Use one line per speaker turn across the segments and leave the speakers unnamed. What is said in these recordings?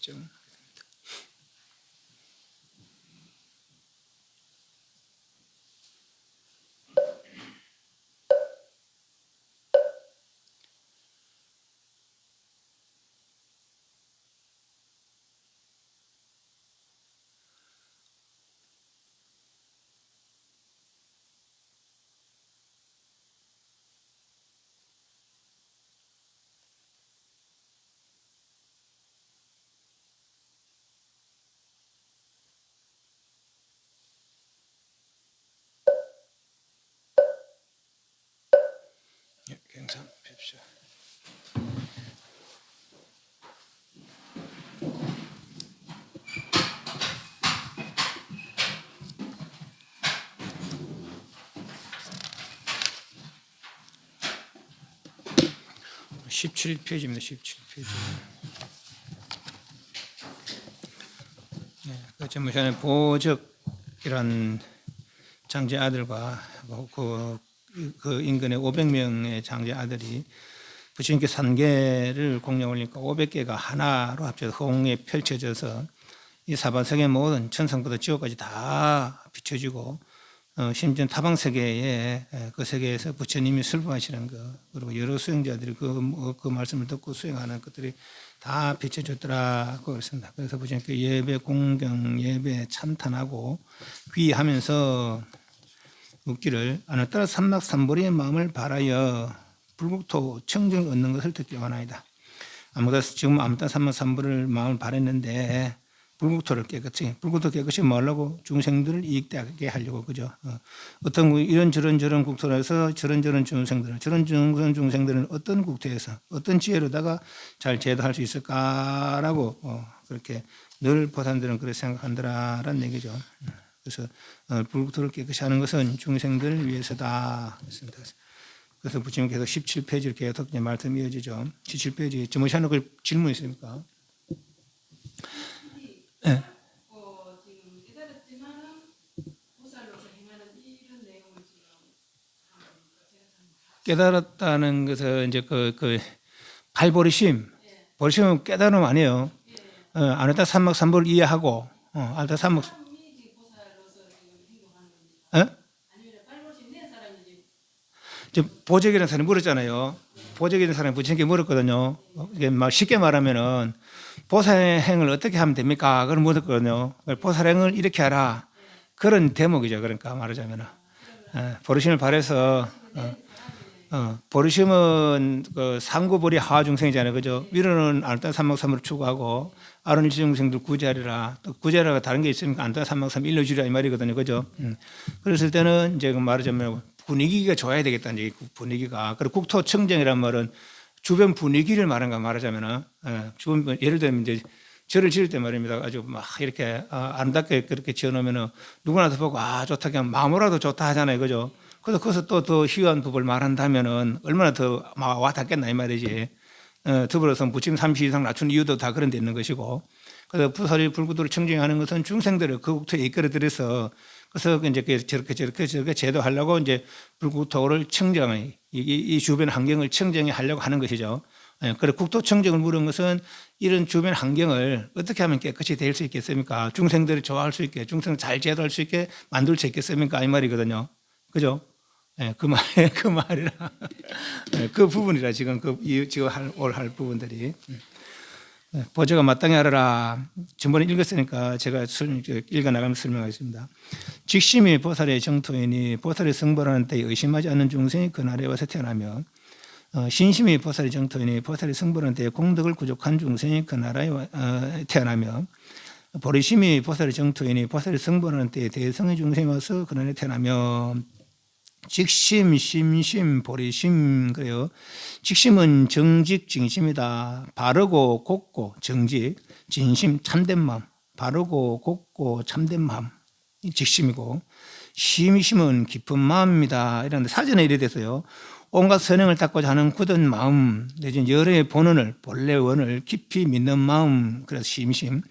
10정. 경상 뵙시오. (17페이지입니다) 17페이지. 그 전무시간에 보적이란 장제 아들과 그 인근의 500명의 장제 아들이 부처님께 산계를 공양 올리니까 500개가 하나로 합쳐서 홍에 펼쳐져서 이 사반세계 모든 천상부터 지옥까지 다 비춰지고 심지어 타방세계에 그 세계에서 부처님이 슬퍼하시는 것, 그리고 여러 수행자들이 그 말씀을 듣고 수행하는 것들이 다 비춰졌더라고 그랬습니다. 그래서 부처님께 예배 공경, 예배 찬탄하고 귀하면서 묻기를 아나따라 삼막삼보리의 마음을 바라여 불국토 청정을 얻는 것을 듣기 원하이다. 지금 아무따 삼막삼보리를 마음을 바랬는데 불국토 깨끗이 뭐 하려고 중생들을 이익되게 하려고, 그죠? 어떤 이런저런 국토에서 저런 중생들은 어떤 국토에서 어떤 지혜로다가 잘 제도할 수 있을까라고 그렇게 늘 보살들은 그렇게 생각한다라는 얘기죠. 그래서 불국토를 깨끗이 하는 것은 중생들을 위해서다 했습니다. 그래서 부처님께서 17페이지를 계속 말씀이 이어지죠. 17페이지 저무시하는 그 질문 있습니까? 네.
지금 깨달았지만은 보살로서 행하는 이런 내용을 지금
깨달았다는 것은 이제 그 발보리심, 보리심은 깨달음 아니에요. 아나따 삼막삼보를 이해하고 아나따 삼막.
사람이 보살로서 지금 행동하는 겁니까? 아니면 발보심 낸 사람이지?
보적이라는 사람이 물었잖아요. 보적이라는 사람이 부처님께 물었거든요. 이게 막 쉽게 말하면은 보살행을 어떻게 하면 됩니까? 그걸 물었거든요. 보살행을 이렇게 하라. 그런 대목이죠. 그러니까 말하자면은 보리심을 발해서 보리심은 그 상구보리 하와 중생이잖아요, 그죠? 위로는 아나따 삼막삼보를 추구하고 아론 일중생들 구제하리라. 또 구제하라가 다른 게 있으니까 아나따 삼막삼보 일러주리라 이 말이거든요, 그죠? 그랬을 때는 이제 말하자면 분위기가 좋아야 되겠다, 이제 분위기가. 그리고 국토 청정이란 말은 주변 분위기를 말하자면은 주변 예를 들면 이제 절을 지을 때 말입니다. 아주 막 이렇게 아름답게 그렇게 지어놓으면은 누구나 더 보고 좋다 그냥 마음으로라도 좋다 하잖아요, 그죠? 그래서 거기서 또 더 희귀한 법을 말한다면은 얼마나 더 막 와닿겠나 이 말이지. 더불어서 부처님 30 이상 낮춘 이유도 다 그런 데 있는 것이고. 그래서 부살이 불구도를 청정하는 것은 중생들을 그 국토에 이끌어들여서 그래서 이제 저렇게 제도하려고 이제 불국토를 청정, 이 주변 환경을 청정해 하려고 하는 것이죠. 그래 국토 청정을 물은 것은 이런 주변 환경을 어떻게 하면 깨끗이 될 수 있겠습니까? 중생들이 좋아할 수 있게, 중생을 잘 제도할 수 있게 만들 수 있겠습니까? 이 말이거든요. 그죠? 그 말이라, 그 부분이라 지금 지금 할 부분들이. 보조가 마땅히 하라. 전번에 읽었으니까 제가 읽어나가면서 설명하겠습니다. 직심이 보살의 정토이니 보살의 성불하는 때에 의심하지 않는 중생이 그 나라에 와서 태어나며, 신심이 보살의 정토이니 보살의 성불하는 때에 공덕을 부족한 중생이 그 나라에 태어나며, 보리심이 보살의 정토이니 보살의 성불하는 때에 대성의 중생이 와서 그 나라에 태어나며, 직심, 심심, 보리심. 그래요. 직심은 정직, 진심이다. 바르고 곱고 정직, 진심, 참된 마음. 바르고 곱고 참된 마음. 이 직심이고, 심심은 깊은 마음입니다. 이런데 사전에 이래 됐어요. 온갖 선행을 닦고자 하는 굳은 마음, 내지는 열의 본래 원을 깊이 믿는 마음. 그래서 심심.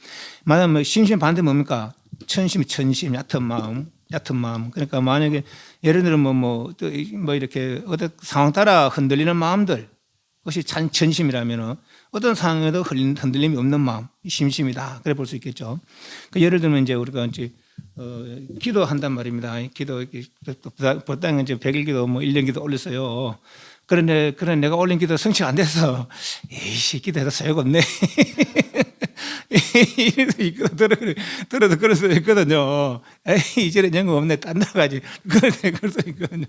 말하면 심심 반대 뭡니까? 천심, 얕은 마음. 그러니까 만약에 예를 들어 뭐 이렇게 어떤 상황 따라 흔들리는 마음들, 그것이 천심이라면은 어떤 상황에도 흔들림이 없는 마음, 심심이다. 그래 볼 수 있겠죠. 그 예를 들면 이제 우리가 이제 기도한단 말입니다. 기도 보통 이제 100일 기도 뭐 1년 기도 올렸어요. 그런데 내가 올린 기도 성취가 안 돼서 에이씨 기도해도 소용없네. 들어도 그럴 수 있거든요. 에이 이제는 영어 없네. 딴 나가지. 그럴 수 있거든요.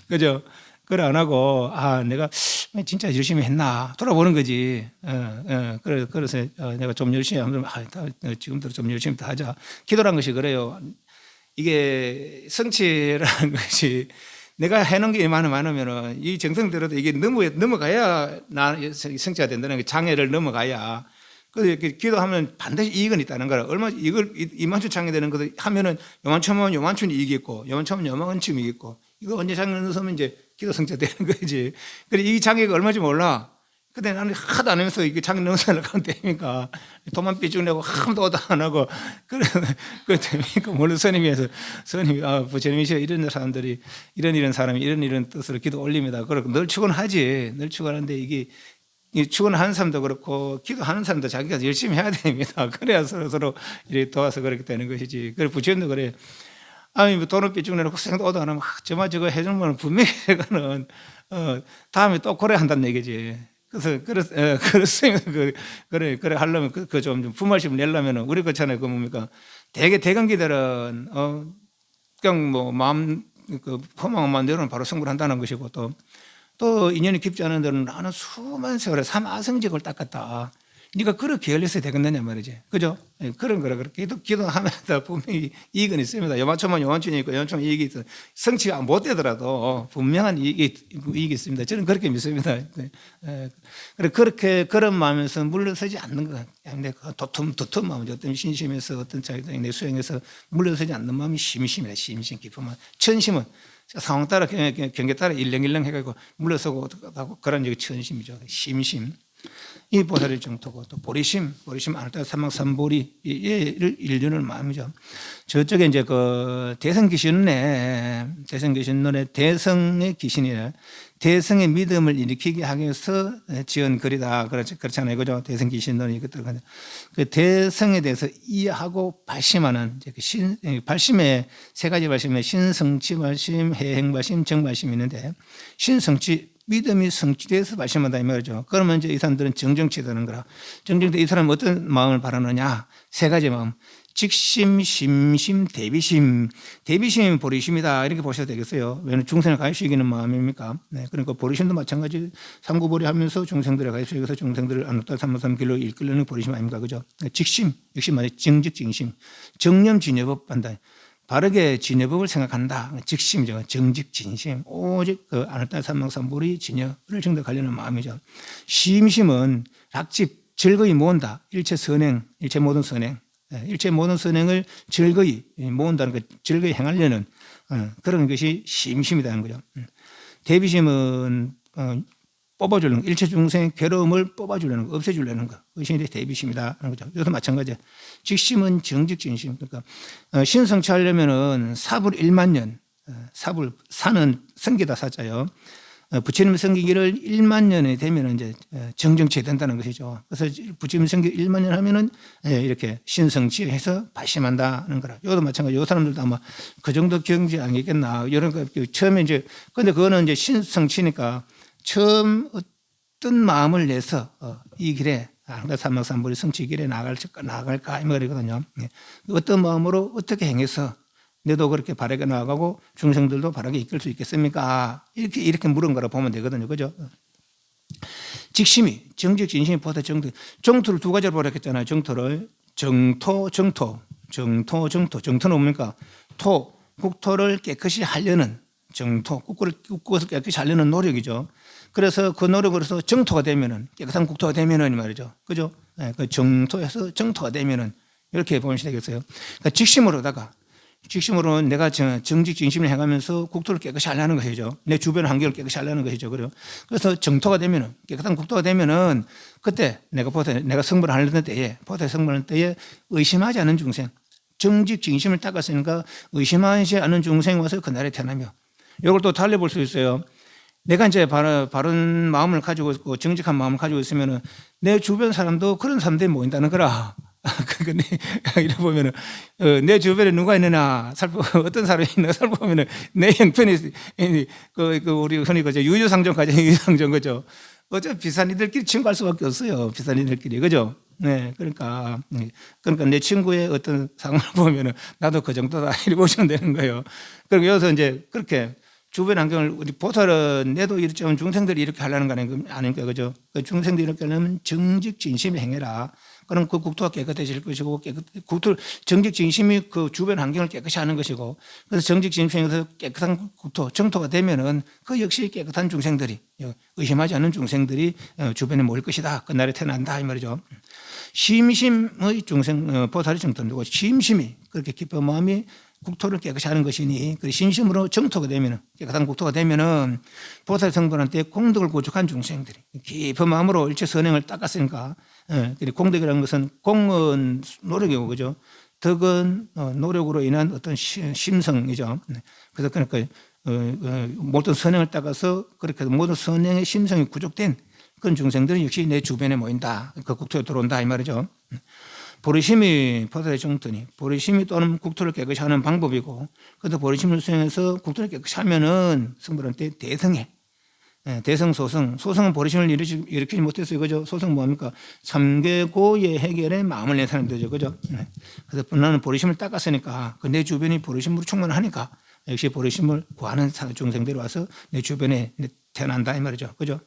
그죠? 그걸 안 하고 내가 진짜 열심히 했나 돌아보는 거지. 그래서 내가 좀 열심히 하면 지금도 좀 열심히 더 하자. 기도란 것이 그래요. 이게 성취라는 것이 내가 해놓은 게 많으면은 이 정성대로도 이게 넘어가야 성취가 된다는 게 장애를 넘어가야. 그래서 기도하면 반드시 이익은 있다는 거라. 이걸 이만큼 장애되는 것도 하면은 요만큼은 요만큼 이익이 있고 요만큼은 요만큼 이익이 있고 이거 언제 장애 넣으면 이제 기도 성취되는 거지. 그래 이 장애가 얼마인지 몰라. 근데 나는 하도 안 하면서 이게 장애 넣은 사람을 가면 되니까 돈만 삐쭉 내고 아무도 안 하고 그래 되니까 물론 스님이 부처님이시여 이런 사람들이 이런 사람이 이런 뜻으로 기도 올립니다. 그리고 늘 축원하지. 늘 축원하는데 이게 축원하는 사람도 그렇고 기도하는 사람도 자기가 열심히 해야 됩니다. 그래야 서로 이렇게 도와서 그렇게 되는 것이지. 그래 부처님도 그래. 뭐 돈을 삐쭉 내놓고 생도 오도 안 하면 저거 해주면 분명히 이거는 다음에 또 그래 한다는 얘기지. 그래서 그래 하려면 좀 분말심을 내려면은 우리 그렇잖아요. 그 뭡니까? 대강기들은 그냥 뭐 마음 포망만 내려면 바로 성불 한다는 것이고 또 인연이 깊지 않은 데는 나는 수많은 세월에 삼아성직을 닦았다. 네가 그렇게 열렸어야 되겠느냐 말이지. 그죠? 그런 거라 그렇게 기도하면서 분명히 이익은 있습니다. 요만큼만 요만큼이 있고 요만큼 이익이 있어. 성취가 못 되더라도 분명한 이익이 있습니다. 저는 그렇게 믿습니다. 그런 마음에서 물러서지 않는 것 같아요. 도톰 마음이죠. 어떤 신심에서 어떤 자기의 수행에서 물러서지 않는 마음이 심심이다. 심심 깊은 마음. 천심은 상황 따라 경계 따라 일렁일렁 해가지고 물러서고 그런 얘기 천심이죠. 심심. 이 보살의 정토고 또 보리심 아르타 삼막삼보리 얘를 일륜을 마음이죠. 저쪽에 이제 그 대성귀신론의 대성의 귀신이라 대성의 믿음을 일으키게 하기 위해서 지은 글이다. 그렇잖아요. 그죠? 대성귀신론이 그 대성에 대해서 이해하고 발심하는 발심의 세 가지 발심에 신성치 발심, 해행 발심, 정발심이 있는데 신성치 믿음이 성취돼서 발심한다 이 말이죠. 그러면 이제 이 사람들은 정정치 되는 거라. 정정돼 이 사람은 어떤 마음을 바라느냐? 세 가지 마음. 직심, 심심, 대비심. 대비심이 보리심이다. 이렇게 보셔도 되겠어요. 왜냐하면 중생을 가르치기는 마음입니까? 네. 그러니까 보리심도 마찬가지. 삼구보리 하면서 중생들을 가르치기 위해서 중생들을 안놓다 삼삼길로 이끌려는 보리심 아닙니까? 그죠? 직심, 역시 말해 정직징심. 정념진여법 한다. 바르게 진여법을 생각한다. 직심이죠. 정직진심. 오직 그 아르타 삼막삼보리 진여를 정득하려는 마음이죠. 심심은 락집 즐거이 모은다. 일체 선행, 일체 모든 선행. 일체 모든 선행을 즐거이 모은다는 것, 즐거이 행하려는 그런 것이 심심이라는 거죠. 대비심은 뽑아주려는 거, 일체 중생의 괴로움을 뽑아주려는 거, 없애주려는 거, 그것이 대비심이다 하는 거죠. 이것도 마찬가지예요. 직심은 정직진심. 그러니까 신성취하려면은 사불 1만 년, 사는 성기다 사자요. 부처님 성기기를 1만 년에 되면 이제 정정치 된다는 것이죠. 그래서 부처님 성기 1만 년 하면은 이렇게 신성취해서 발심한다는 거라. 이것도 마찬가지. 요 사람들도 아마 그 정도 경지 아니겠나. 이런 거 처음에 이제 근데 그거는 이제 신성취니까 처음 어떤 마음을 내서 이 길에 삼막삼보리 성취 길에 나갈까 이 말이거든요. 어떤 마음으로 어떻게 행해서 내도 그렇게 바르게 나아가고 중생들도 바르게 이끌 수 있겠습니까? 이렇게 물은 거라 보면 되거든요. 그죠? 직심이 정직 진심이 보다 정토를 두 가지로 보라 했잖아요. 정토를 정토는 뭡니까? 국토를 깨끗이 하려는 국것을 깨끗이 하려는 노력이죠. 그래서 그 노력으로서 정토가 되면은 깨끗한 국토가 되면은 말이죠. 그죠? 그 정토에서 정토가 되면은 이렇게 보면 되겠어요. 그러니까 직심으로는 내가 정직 진심을 행하면서 국토를 깨끗이 하려는 것이죠. 내 주변 환경을 깨끗이 하려는 것이죠. 그래서 정토가 되면은 깨끗한 국토가 되면은 그때 내가 성불하는 때에 보살 성불하는 때에 의심하지 않은 중생, 정직 진심을 닦았으니까 의심하지 않은 중생이 와서 그날에 태어나며 이걸 또 달리 볼 수 있어요. 내가 이제 바른 마음을 가지고 있고 정직한 마음을 가지고 있으면은 내 주변 사람도 그런 사람들이 모인다는 거라. 그러니까 이래 보면은 내 주변에 누가 있느냐 살펴 어떤 사람이 있나 살펴보면은 내 형편이 그 우리 흔히 그죠 유유상종 가정 유유상종 그죠. 어차피 비싼 이들끼리 친구할 수밖에 없어요. 비싼 이들끼리 그죠. 네, 그러니까 내 친구의 어떤 상황을 보면은 나도 그 정도다 이렇게 보시면 되는 거예요. 그리고 여기서 이제 그렇게 주변 환경을 우리 보살은 내도 이렇게 중생들이 이렇게 하려는 거 아닙니까, 그죠? 그 중생들이 이렇게 하려면 정직 진심이 행해라. 그럼 그 국토가 깨끗해질 것이고 정직 진심이 그 주변 환경을 깨끗이 하는 것이고 그래서 정직 진심에서 깨끗한 국토 정토가 되면은 그 역시 깨끗한 중생들이 의심하지 않는 중생들이 주변에 모일 것이다. 그날에 태어난다 이 말이죠. 심심의 중생 보살이 정토되고 심심이 그렇게 기쁜 마음이 국토를 깨끗이 하는 것이니 그 신심으로 정토가 되면은 깨끗한 국토가 되면은 보살 성분한테 공덕을 구축한 중생들이 깊은 마음으로 일체 선행을 닦았으니까 공덕이라는 것은 공은 노력이고 그죠 덕은 노력으로 인한 어떤 심성이죠. 그래서 그러니까 모든 선행을 닦아서 그렇게 모든 선행의 심성이 구족된 그런 중생들은 역시 내 주변에 모인다. 그 국토에 들어온다 이 말이죠. 보리심이 보살의 정토니 보리심이 또는 국토를 깨끗이 하는 방법이고 그래서 보리심을 수행해서 국토를 깨끗이 하면은 성불한테 대성해 대성 소성은 보리심을 일으키지 못했어요. 그죠? 소성 뭐합니까? 삼계고의 해결에 마음을 낸 사람들이죠. 그죠? 그래서 나는 보리심을 닦았으니까 내 주변이 보리심으로 충만하니까 역시 보리심을 구하는 중생들이 와서 내 주변에 태어난다 이 말이죠. 그죠?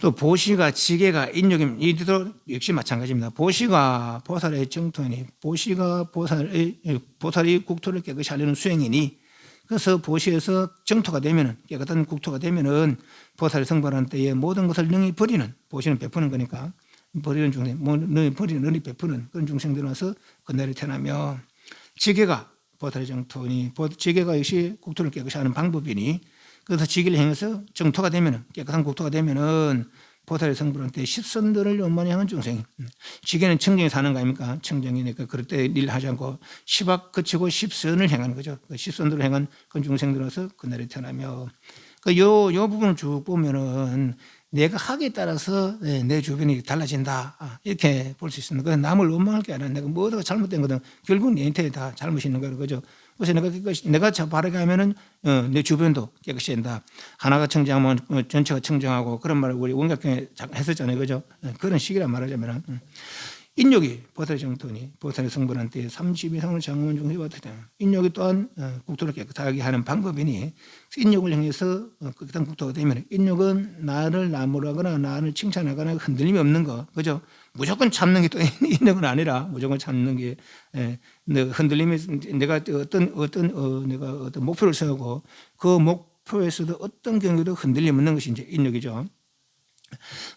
또 보시가 지계가 인욕임 이들도 역시 마찬가지입니다. 보시가 보살의 정토니 보시가 보살이 국토를 깨끗이 하려는 수행이니 그래서 보시에서 정토가 되면은 깨끗한 국토가 되면은 보살이 성불한 때에 모든 것을 능히 버리는 보시는 베푸는 거니까 버리는 중생 능히 베푸는 그런 중생들이 와서 그날에 태어나며 지계가 보살의 정토니 지계가 역시 국토를 깨끗이 하는 방법이니 그래서 지기를 행해서 정토가 되면은 깨끗한 국토가 되면은 보살의 성불한테 십선들을 원만히 하는 중생이 지게는 청정에 사는 거 아닙니까? 청정이니까 그럴 때 일 하지 않고 십악 거치고 십선을 행하는 거죠. 그 십선들을 행한 그 중생들로서 그날에 태어나며 요 부분을 쭉 보면은 내가 하기에 따라서 내 주변이 달라진다 이렇게 볼 수 있습니다. 그래서 남을 원망할 게 아니라 내가 뭐가 잘못된 거든 결국은 내한테 다 잘못이 있는 거예요. 그죠? 그래서 내가 바르게 하면은 내 주변도 깨끗이 된다. 하나가 청정하면 전체가 청정하고 그런 말을 우리 원각경에 했었잖아요. 그죠? 그런 식이란 말하자면 인욕이 보살의 정토니 보살의 성분한테 32성을 장엄한 중생이 왔다. 인욕이 또한 국토를 깨끗하게 하는 방법이니 인욕을 향해서 깨끗한 국토가 되면 인욕은 나를 나무라거나 나를 칭찬하거나 흔들림이 없는 거 그죠? 무조건 참는 게 또 인욕은 아니라 무조건 참는 게 흔들림이 내가 어떤 목표를 세우고 그 목표에서도 어떤 경우도 흔들림 없는 것이 이제 인욕이죠.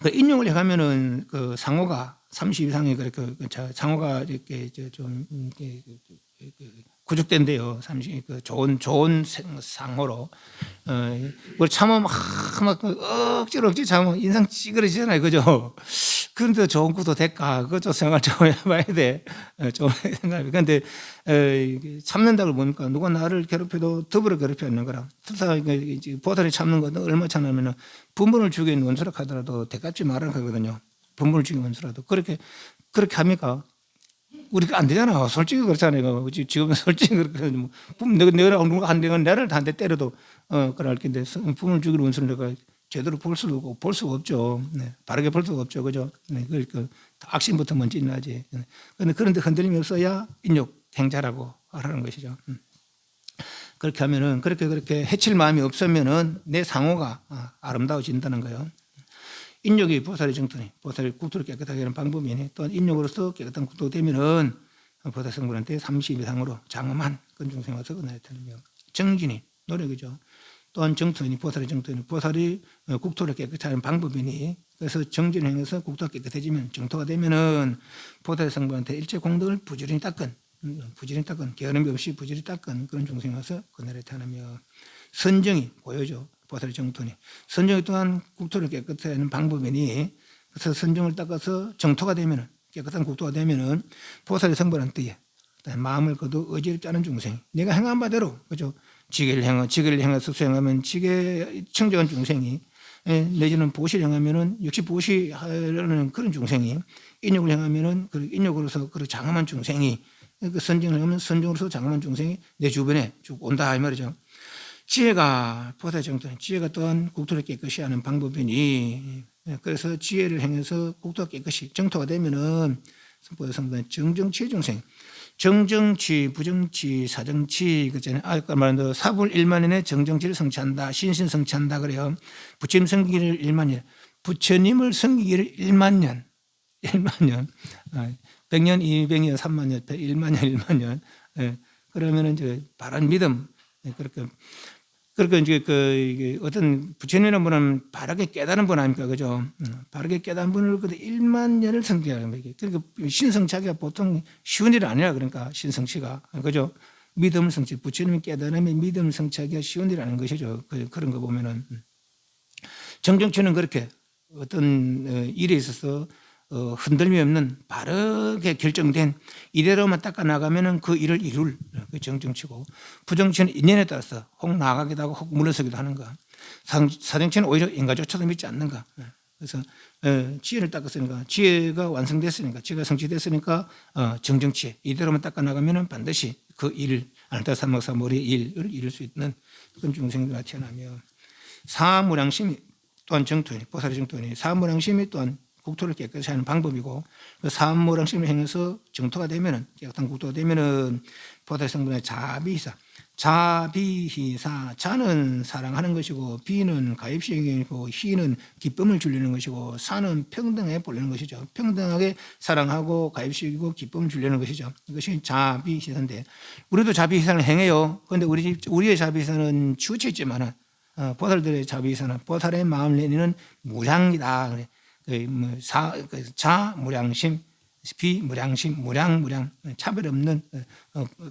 그 인욕을 해가면은 그 상호가 30 이상이 그렇게 상호가 이렇게 좀 구축된대요. 30 그 좋은 상호로 뭘 참으면 막 억지로 참으면 인상 찌그러지잖아요, 그죠? 그런데 좋은 구도 될까? 그것도 생각을 좀 해봐야 돼. 좀 생각. 그런데 참는다고 뭡니까? 누가 나를 괴롭혀도 더불어 괴롭혀 있는 거라. 특히 보살이 참는 거 얼마 참으면은 분분을 주기엔 원수락 하더라도 대갚지 말아야 하거든요. 분분을 주기 원수라도 그렇게 합니까? 우리가 안 되잖아. 솔직히 그렇잖아요. 지금 솔직히 그렇게 내가 누가 한 대가 나를 한 대 때려도 그럴 텐데 분분을 주기를 원수를 내가 제대로 볼 수가 없죠. 네. 바르게 볼 수가 없죠. 그죠? 네. 그러니까 악심부터 먼저 일어나지. 그런데 흔들림이 없어야 인욕 행자라고 하라는 것이죠. 그렇게 하면은 그렇게 해칠 마음이 없으면은 내 상호가 아름다워진다는 거예요. 인욕이 보살의 정토니 보살의 국토를 깨끗하게 하는 방법이니 또한 인욕으로서 깨끗한 국토가 되면은 보살 성분한테 30 이상으로 장엄한 그런 중생이 와서 그날에 태어나며 정진이 노력이죠. 또한 정토니 보살의 정토니 보살이 국토를 깨끗하게 하는 방법이니 그래서 정진을 행해서 국토가 깨끗해지면 정토가 되면은 보살의 성분한테 일체 공덕을 부지런히 닦은 게으름이 없이 부지런히 닦은 그런 중생이 와서 그날에 태어나며 선정이 보여죠. 보살의 정토니 선정이 또한 국토를 깨끗하게 하는 방법이니 그래서 선정을 닦아서 정토가 되면은 깨끗한 국토가 되면은 보살의 성불한 때에 마음을 거두 의지를 짜는 중생 내가 행한 바대로 그죠 지게를 행해서 수행하면 지게 청정한 중생이 내지는 보시를 행하면은 역시 보시하려는 그런 중생이 인욕을 행하면은 그 인욕으로서 그 장엄한 중생이 그 선정을 하면 선정으로서 장엄한 중생이 내 주변에 쭉 온다 이 말이죠. 지혜가 보다 정도 지혜가 또한 국토를 깨끗이 하는 방법이니 그래서 지혜를 행해서 국토가 깨끗이 정토가 되면은 보다성분 정정치 중생 정정치, 부정치, 사정치 그잖아요. 아까 말한 대로 사불 일만년에 정정치를 성취한다. 신신 성취한다 그래요. 부처님 섬기기를 1만년. 부처님을 섬기기를 1만년. 1만년. 100년, 200년, 3만년, 1만년, 1만년. 그러면은 이제 바른 믿음. 그렇게 이제 이게 어떤 부처님이라는 분은 바르게 깨달은 분 아닙니까? 그죠? 바르게 깨달은 분을 그때 1만 년을 성취하는 거예요. 그러니까 신성취가 보통 쉬운 일이 아니라 그러니까 신성취가. 그죠? 믿음을 성취. 부처님이 깨달으면 믿음을 성취하기가 쉬운 일이 아닌 것이죠. 그런 거 보면은. 정정치는 그렇게 어떤 일에 있어서 흔들림이 없는 바르게 결정된 이대로만 닦아 나가면은 그 일을 이룰 그 정정치고 부정치는 인연에 따라서 혹 나가기도 하고 혹 물러서기도 하는가 사정치는 오히려 인가조차도 믿지 않는가 그래서 지혜를 닦았으니까 지혜가 완성됐으니까 지혜가 성취됐으니까 정정치 이대로만 닦아 나가면은 반드시 그 일을 안타삼막사모리의 일을 이룰 수 있는 그런 중생들이 태어나며 사무량심이 또한 정토이니 보살의 정토이니 사무량심이 또한 국토를 깨끗이 하는 방법이고 그 사무량심을 행해서 정토가 되면은 깨끗한 국토가 되면은 보살 성분의 자비희사 자비희사 자는 사랑하는 것이고 비는 가입시이고 희는 기쁨을 주려는 것이고 사는 평등해 보려는 것이죠. 평등하게 사랑하고 가입시이고 기쁨을 주려는 것이죠. 이것이 자비희사인데 우리도 자비희사를 행해요. 그런데 우리의 자비희사는 치우쳐 있지만은 보살들의 자비희사는 보살의 마음을 내리는 무량이다. 그래. 자무량심, 비무량심, 무량 차별 없는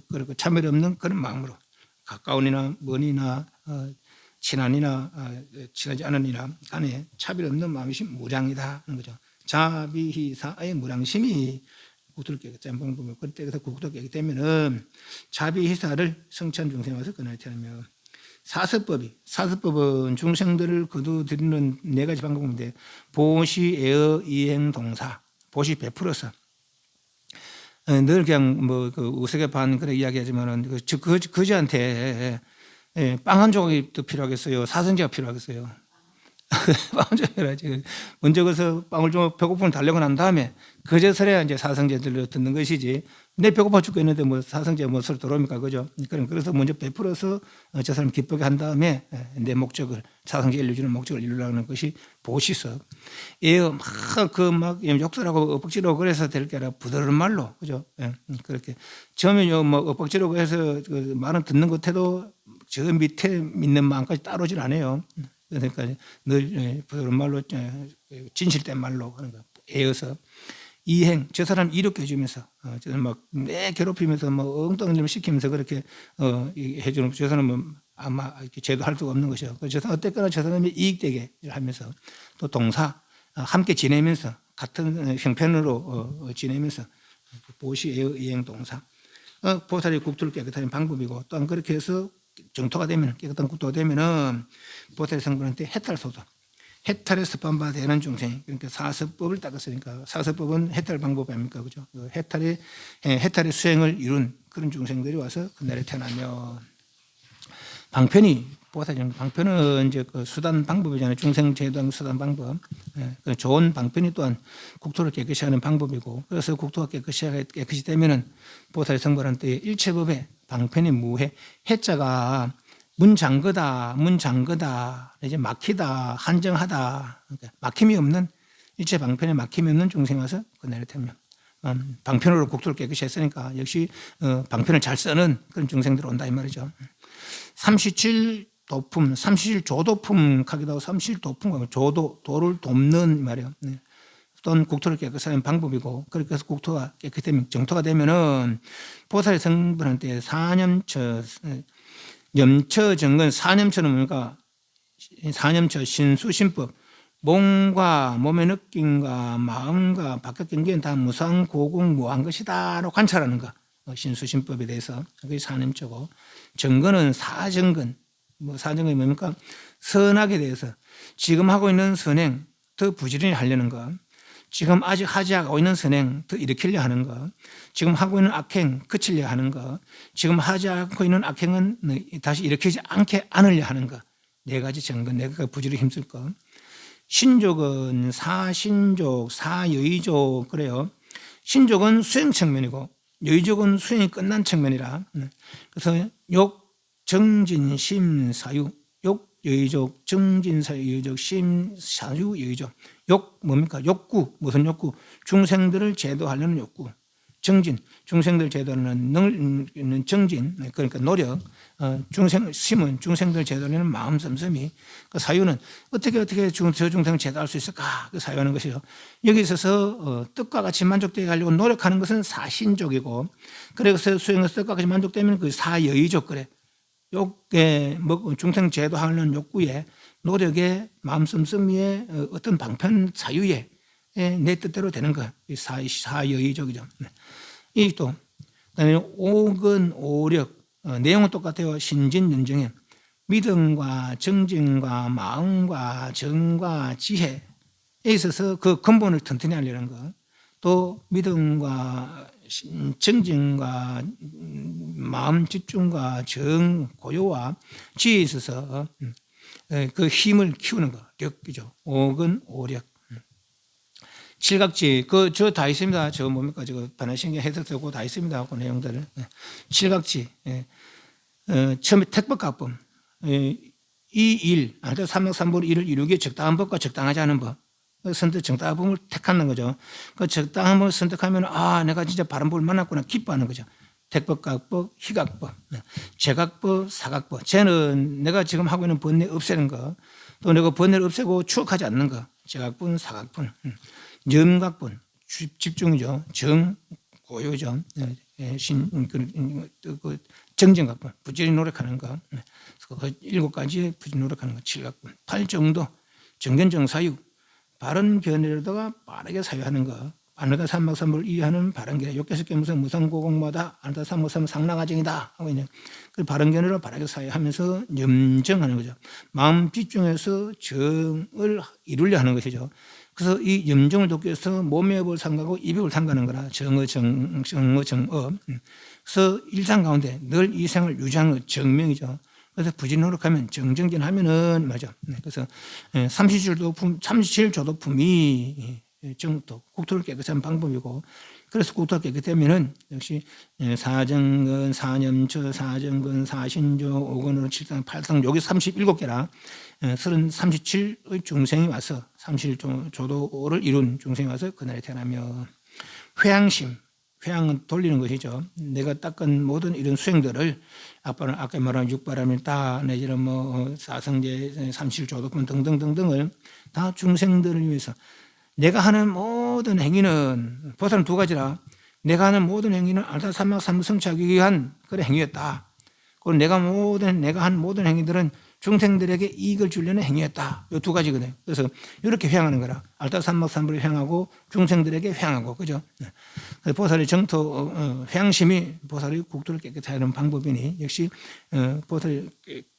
그리고 차별 없는 그런 마음으로 가까운이나 먼이나 친한이나 친하지 않은이나 간에 차별 없는 마음이 무량이다 하는 거죠. 자비희사의 무량심이 국토를 깨끗이 하는 방법이고 그때부터 국토가 깨끗이 되면은 자비희사를 성취한 중생에 와서 그날 태어나며 사서법은 중생들을 거두드리는 4가지 방법인데 보시, 애어, 이행, 동사 보시 베풀어서 늘 그냥 뭐 그 우스개 반 그런 이야기하지만은 그지한테 빵 한 조각이 또 필요하겠어요. 사성제가 필요하겠어요. 빵 좀 해야지. 먼저 가서 빵을 좀 배고픔을 달래고 난 다음에 그제서야 이제 사성제들을 듣는 것이지. 내 배고파 죽겠는데 뭐 사성제 뭐 소리 들어옵니까, 그죠? 그래서 먼저 베풀어서 저 사람 기쁘게 한 다음에 내 목적을 사성제 일러주는 목적을 이루려는 것이 보시서. 막 욕설하고 엇박지르고 그래서 될 게 아니라 부드러운 말로, 그죠? 그렇게 처음에 뭐 엇박지르고 해서 그 말은 듣는 것 해도 저 밑에 믿는 마음까지 따르질 않아요. 그러니까 늘 부드러운 말로 진실된 말로 하는 거 애어서 이행 저 사람 이롭게 해주면서 저는 막내 괴롭히면서 뭐 엉뚱한 시키면서 그렇게 해주는 저 사람은 아마 이렇게 제도할 수가 없는 것이요. 저 사람 어쨌거나 저 사람이 이익되게 하면서 또 동사 함께 지내면서 같은 형편으로 지내면서 보시 이행 동사 보살이 국토를 깨끗하는 방법이고 또한 그렇게 해서 정토가 되면 깨끗한 국토가 되면은 보살 성분한테 해탈소도 해탈에서 반바 되는 중생 그러니까 사서법을 닦았으니까 사서법은 해탈 방법 아닙니까 그죠? 해탈의 수행을 이룬 그런 중생들이 와서 그날에 태어나며 방편이 보살이 방편은 이제 그 수단 방법이잖아요. 중생 제도하는 수단 방법. 그 좋은 방편이 또한 국토를 깨끗이 하는 방법이고 그래서 국토가 깨끗이 되면은 보살 성분한테 일체법에 방편이 무해 해자가 문장거다 이제 막히다 한정하다 그러니까 막힘이 없는 일체 방편에 막힘이 없는 중생 와서 그날에 태면 방편으로 국토를 깨끗이 했으니까 역시 방편을 잘 쓰는 그런 중생들 온다 이 말이죠. 37도품 37조도품 하기도 하고 37도품 도를 돕는 말이에요. 또는 국토를 깨끗이 하는 방법이고 그렇게 해서 국토가 깨끗하면 정토가 되면은 보살의 성분한테 사념처 염처정근 사념처는 뭡니까? 사념처 신수신법 몸과 몸의 느낌과 마음과 바깥 경계는 다 무상고공 무한 것이다라고 관찰하는 거 신수신법에 대해서 그게 산임조고, 정근은 사정근. 뭐 사정근이 뭡니까? 선악에 대해서 지금 하고 있는 선행 더 부지런히 하려는 것, 지금 아직 하지 않고 있는 선행 더 일으키려 하는 것, 지금 하고 있는 악행 그치려 하는 것, 지금 하지 않고 있는 악행은 다시 일으키지 않으려 하는 것. 네 가지 정근, 네 가지 부지런히 힘쓸 것. 신족은 사신족, 사여의족 그래요. 신족은 수행 측면이고 여의족은 수행이 끝난 측면이라. 그래서 욕, 정진, 심, 사유. 욕, 여의족, 정진, 사유, 여의족, 심, 사유, 여의족. 욕 뭡니까? 욕구. 무슨 욕구? 중생들을 제도하려는 욕구. 정진, 중생들 제도하는 정진, 그러니까 노력. 심은 중생들 제도하려는 마음 씀씀이. 그 사유는 어떻게 저 중생을 제도할 수 있을까? 그 사유하는 것이요. 여기 있어서 뜻과 같이 만족되게 하려고 노력하는 것은 사신족이고, 그래서 수행에서 뜻과 같이 만족되면 그 사여의족 그래. 욕에 중생 제도하는 욕구에, 노력에, 마음 씀씀이에, 어떤 방편 사유에 내 뜻대로 되는 거. 이 사여의족이죠. 이 또 오근, 오력, 내용은 똑같아요. 신진연정에 믿음과 정진과 마음과 정과 지혜에 있어서 그 근본을 튼튼히 하려는 것, 또 믿음과 정진과 마음 집중과 정, 고요와 지혜에 있어서 그 힘을 키우는 것, 력이죠. 오근, 오력. 칠각지, 저 다 있습니다. 저 뭡니까? 저거 반야신경 해석되고 다 있습니다. 그 내용들을. 칠각지. 처음에 택법각법. 이일, 아무튼 삼박삼보의 일을 이루기에 적당한 법과 적당하지 않은 법. 선택 적당한 법을 택하는 거죠. 그 적당한 법을 선택하면, 내가 진짜 바른 법을 만났구나. 기뻐하는 거죠. 택법각법, 희각법, 제각법, 사각법. 쟤는 내가 지금 하고 있는 번뇌 없애는 거, 또 내가 번뇌를 없애고 추억하지 않는 거. 제각분, 사각분. 염각분, 집중이죠. 정, 고요죠. 정정각분, 부지런히 노력하는 거. 그 7가지 부지런히 노력하는 거. 7각분. 8정도, 정견정사유, 바른 견해로다가 빠르게 사유하는 거. 아나다 삼박삼보를 이해하는 바른 견해. 욕계석계 무상고공마다 아나다 삼박삼 상랑하정이다 하고 있는 그 바른 견해로 바르게 사유하면서 염정하는 거죠. 마음 집중해서 정을 이루려 하는 것이죠. 그래서 이 염정을 돕기 위해서 몸의 업을 삼가고 입을 삼가는 거라. 정어, 정어. 그래서 일상 가운데 늘 이 생을 유지하는 거 정명이죠. 그래서 부지런히 노력하면 정정진하면은 맞아. 그래서 37조도 품이 정토, 국토를 깨끗한 방법이고, 그래서 국토가 깨끗하면은 역시 사정근, 사념처, 사정근, 사신조, 오건으로 7상, 8상, 여기 37개라 37의 중생이 와서 37조도를 이룬 중생이 와서 그날에 태어나며 회양심, 회양은 돌리는 것이죠. 내가 닦은 모든 이런 수행들을 아까 말한 육바람일다 내지는 사성제, 37조도품 등등등등을 다 중생들을 위해서 내가 하는 모든 행위는 보살은 두 가지라. 내가 하는 모든 행위는 알타 삼막삼부 성취하기 위한 그런 행위였다. 그리고 내가 한 모든 행위들은 중생들에게 이익을 주려는 행위였다. 이 두 가지거든요. 그래서 이렇게 회양하는 거라. 알타 삼막삼부를 회양하고 중생들에게 회양하고, 그죠? 그래서 보살의 정토, 회양심이 보살의 국토를 깨끗하게 하는 방법이니 역시 보살이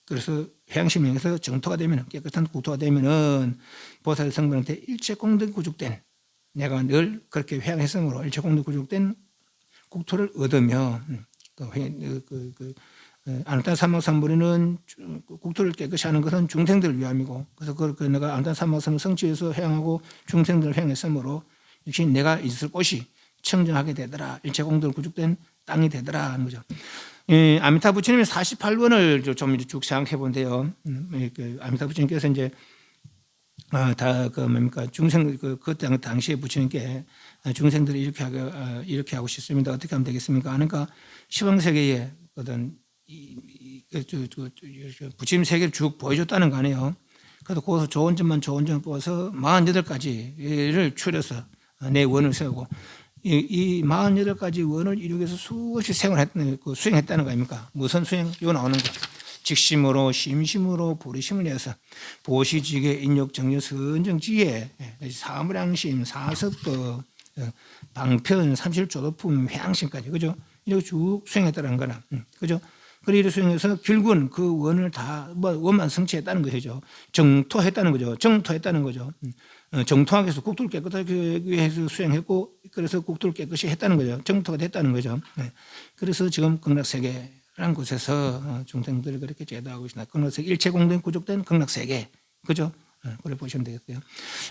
그래서 회양심에서 정토가 되면, 깨끗한 국토가 되면은 보살의 성분한테 일체공덕 구축된, 내가 늘 그렇게 회양했으므로 일체공덕 구축된 국토를 얻으며, 아나타 삼막삼보리는 국토를 깨끗이 하는 것은 중생들을 위함이고, 그래서 그 내가 아나타 삼막삼보 성취해서 회양하고 중생들을 회양했으므로 역시 내가 있을 곳이 청정하게 되더라. 일체공덕 구축된 땅이 되더라 하는 거죠. 아미타 부처님의 48번을 좀 쭉 생각해 본데요. 아미타 부처님께서 이제 중생 그 당시에 부처님께 중생들이 이렇게 하고 싶습니다. 어떻게 하면 되겠습니까? 그러니까 시방 세계에 어떤 부처님 세계를 쭉 보여줬다는 거 아니에요. 그래서 거기서 좋은 점만 뽑아서 48가지를 추려서 내 원을 세우고, 이 48가지 원을 이루기 위해서 수없이 수행했다는 거 아닙니까? 무슨 수행? 이거 나오는 거. 직심으로, 심심으로, 보리심을 내서 보시지계, 인욕, 정려, 선정, 지혜, 사무량심, 사섭법, 방편, 삼실조도품, 회양심까지, 그죠? 이렇게 쭉 수행했다는 거나, 그죠? 그리고 수행해서 결국은 그 원을 다 원만 성취했다는 것이죠. 정토했다는 거죠. 정토했다는 거죠. 정토하기 위해서 국토를 깨끗하게 해서 수행했고, 그래서 국토를 깨끗이 했다는 거죠. 정토가 됐다는 거죠. 그래서 지금 극락세계라는 곳에서 중생들을 그렇게 제도하고 있습니다. 극락세계 일체 공덕에 구족된 극락세계, 그죠? 그래 보시면 되겠고요.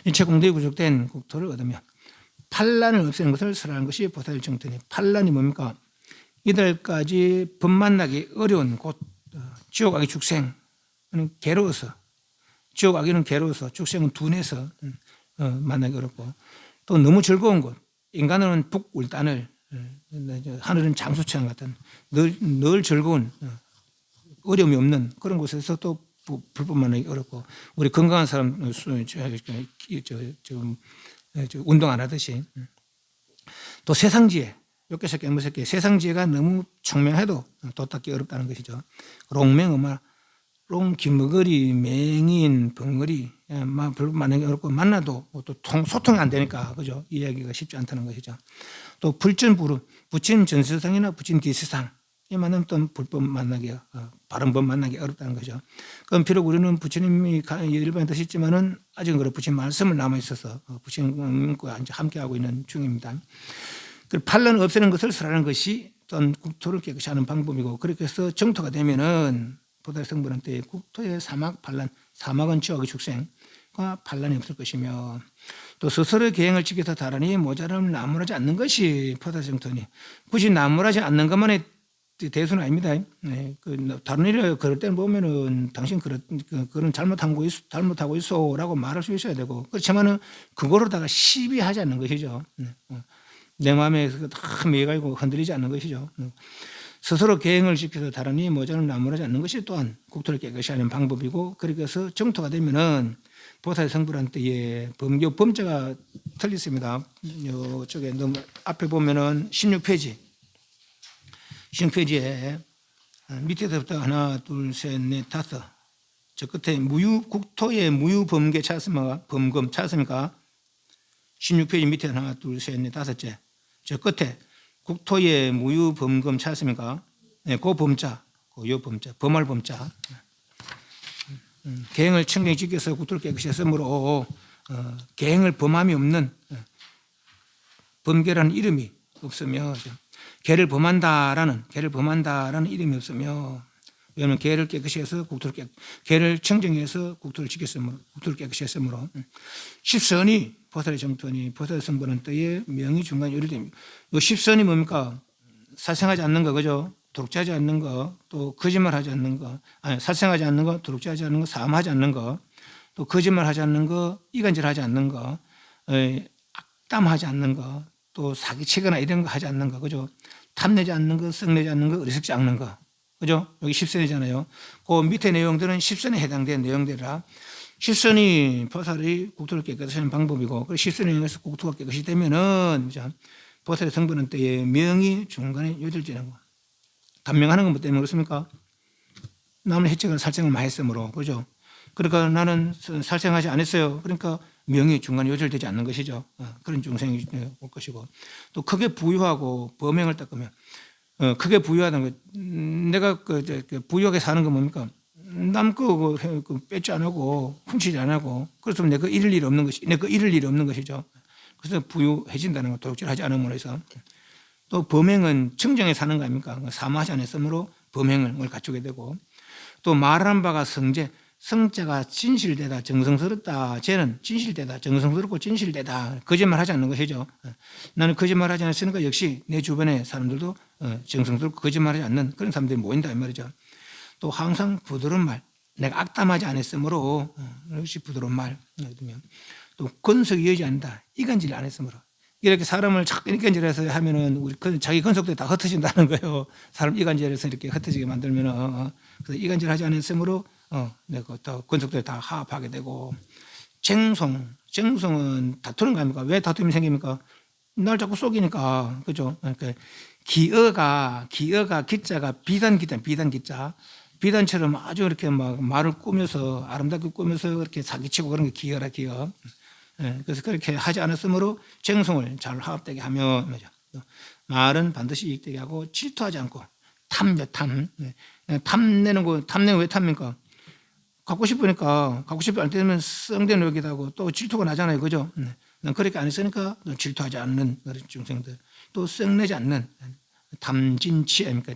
일체 공덕에 구족된 국토를 얻으면 판란을 없애는 것을 설하는 것이 보살의 정토니, 판란이 뭡니까? 이들까지 법 만나기 어려운 곳, 지옥 악의 축생은 괴로워서, 지옥 악의는 괴로워서, 축생은 둔해서 만나기 어렵고, 또 너무 즐거운 곳, 인간은 북울단을, 하늘은 장수처럼 같은 늘 즐거운, 어려움이 없는 그런 곳에서 또 불법 만나기 어렵고, 우리 건강한 사람 운동 안 하듯이, 또 세상지혜, 욕계새끼, 앵무새끼, 세상지혜가 너무 총명해도 도닦기 어렵다는 것이죠. 롱맹어마, 롱, 김머거리, 맹인, 벙어리, 불법 만나기 어렵고, 만나도 또 소통이 안 되니까, 그죠? 이야기가 쉽지 않다는 것이죠. 또 불전부르, 부친 전세상이나 부친 뒤세상, 이 만나면 또 불법 만나기, 바른 법 만나기 어렵다는 거죠. 그럼 비록 우리는 부처님이 일반에 드셨지만은 아직은 그런 부처님 말씀을 남아있어서 부처님과 함께하고 있는 중입니다. 그 판란을 없애는 것을 설하는 것이 어떤 국토를 깨끗이 하는 방법이고, 그렇게 해서 정토가 되면은 보살의 성불한테 국토의 사막 판란, 사막은 지옥의 축생과 판란이 없을 것이며, 또 스스로의 계행을 지켜서 다르니 모자람을 나무라지 않는 것이 보살의 정토니, 굳이 나무라지 않는 것만의 대수는 아닙니다. 네, 다른 일을 그럴 때는 보면은 당신 그런 잘못하고 있어라고 말할 수 있어야 되고, 그렇지만은 그거로다가 시비하지 않는 것이죠. 내 마음에 다 매여가지고 흔들리지 않는 것이죠. 스스로 계행을 지켜서 다르니 모자를 나무라지 않는 것이 또한 국토를 깨끗이 하는 방법이고, 그렇게 해서 정토가 되면은 보살의 성불한테의 범자가 틀렸습니다. 이쪽에 앞에 보면은 16페이지. 16페이지에 밑에서부터 하나, 둘, 셋, 넷, 다섯. 저 끝에 국토의 무유범계 찾았습니까? 범금 찾았습니까? 16페이지 밑에 하나, 둘, 셋, 넷, 다섯째. 저 끝에 국토의 무유범금 찾았습니까? 네, 그 범자, 요 범자, 범할 범자. 계행을 청정히 지켜서 국토를 깨끗이 했으므로 계행을 범함이 없는 범계라는 이름이 없으며, 계를 범한다라는 이름이 없으며, 왜냐하면 계를 깨끗이 해서 계를 청정해서 국토를 지켰으므로, 국토를 깨끗이 했으므로, 십선이 보살의 정토니 보살의 성불한 때에 명의 중간 요리됩니다. 이 십선이 뭡니까? 살생하지 않는 거, 그죠? 도둑질하지 않는 거, 또 거짓말하지 않는 거, 살생하지 않는 거, 도둑질하지 않는 거, 사함하지 않는 거, 또 거짓말하지 않는 거, 이간질하지 않는 거, 악담하지 않는 거, 또 사기치거나 이런 거 하지 않는 거, 그죠? 탐내지 않는 거, 썩내지 않는 거, 어리석지 않는 거, 그죠? 여기 십선이잖아요. 그 밑에 내용들은 십선에 해당되는 내용들이라, 십선이 보살이 국토를 깨끗이 하는 방법이고, 그 십선에 의해서 국토가 깨끗이 되면은 보살의 성불한 때에 명이 중간에 요절지는 거. 단명하는 건 뭐 때문에 그렇습니까? 남의 해책을 살생을 많이 했으므로, 그죠? 그러니까 나는 살생하지 않았어요. 그러니까 명이 중간에 요절되지 않는 것이죠. 그런 중생이 올 것이고, 또 크게 부유하고 범행을 닦으면, 크게 부유하다는 거, 내가 부유하게 사는 건 뭡니까? 남 거 뺏지 안 하고 훔치지 안 하고, 그래서 내가 잃을 일이 없는 것이죠. 그래서 부유해진다는 거, 도둑질하지 않음으로 해서. 또 범행은 청정에 사는 거 아닙니까? 사마하지 않았으므로 범행을 갖추게 되고, 또 말하는 바가 성제, 성자가 진실되다, 정성스럽다. 쟤는 진실되다, 정성스럽고 진실되다. 거짓말하지 않는 것이죠. 나는 거짓말하지 않았으니까 역시 내 주변의 사람들도 정성스럽고 거짓말하지 않는 그런 사람들이 모인다 이 말이죠. 또 항상 부드러운 말, 내가 악담하지 않았으므로 역시 부드러운 말. 또 건석이 여지 않는다, 이간질 안 했으므로. 이렇게 사람을 자꾸 이간질해서 하면은 우리 자기 건석도 다 흩어진다는 거예요. 사람 이간질해서 이렇게 흩어지게 만들면은, 그래서 이간질하지 않았으므로 내가 또 건석도 다 화합하게 되고, 쟁송은 다투는 거 아닙니까? 왜 다툼이 생깁니까? 날 자꾸 속이니까, 그죠? 그러니까 기자가 비단처럼 아주 이렇게 막 말을 꾸며서 아름답게 꾸며서 이렇게 사기치고 그런 게 기어라. 그래서 그렇게 하지 않았으므로 정성을 잘 화합되게 하며, 말은 반드시 이익되게 하고 질투하지 않고 탐요 탐. 탐내는 거 탐내는 왜 탐입니까? 갖고 싶으니까 갖고 싶지 않을 때면 썩된 노력이다 하고 또 질투가 나잖아요. 그죠? 난 그렇게 안 했으니까 질투하지 않는 그런 중생들. 또 썩내지 않는 탐진치 아닙니까?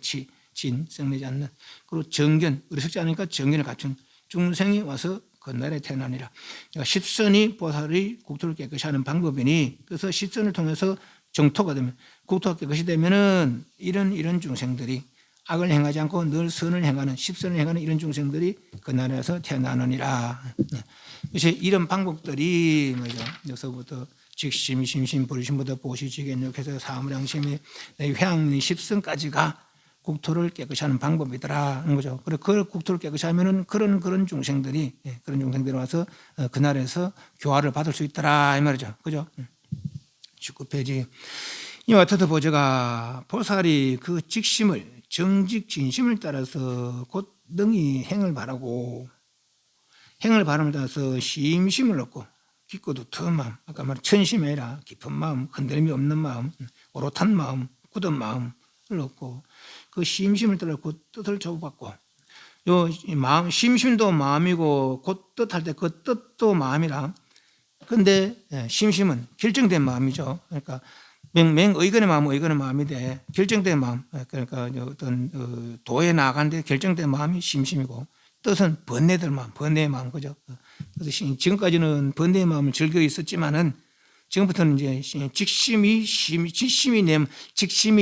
진 썩내지 않는. 그리고 정견 어리석지 않으니까 정견을 갖춘 중생이 와서 건날에 태어나니라. 그러니까 십선이 보살이 국토를 깨끗이 하는 방법이니 그래서 십선을 통해서 정토가 되면 국토가 깨끗이 되면은 이런 중생들이 악을 행하지 않고 늘 선을 행하는 십선을 행하는 이런 중생들이 그 나라에서 태어나느니라. 그래서 이런 방법들이 뭐죠? 여기서부터 직심, 심심, 불심부터 보시, 지견력해서 사무량심의 회양리 십선까지가 국토를 깨끗이 하는 방법이더라 하는 거죠. 그리고 그 국토를 깨끗이 하면은 그런 중생들이 와서 그 나라에서 교화를 받을 수 있더라 이 말이죠. 그죠? 19페이지. 이와 같아도 보제가 보살이 그 직심을 정직 진심을 따라서 곧 능히 행을 바라고 행을 바람을 따라서 심심을 얻고 깊고 두터운 마음, 아까 말한 천심이 아니라 깊은 마음, 흔들림이 없는 마음, 오롯한 마음, 굳은 마음을 얻고 그 심심을 따라서 뜻을 조고받고 요 마음 심심도 마음이고 곧 뜻할 때 그 뜻도 마음이라. 근데 심심은 결정된 마음이죠. 그러니까 의건의 마음은 의건의 마음인데 결정된 마음, 그러니까 어떤 도에 나아가는데 결정된 마음이 심심이고 뜻은 번뇌될 마음, 번뇌의 마음 그죠. 그래서 지금까지는 번뇌의 마음을 즐겨 있었지만은 지금부터는 이제 직심이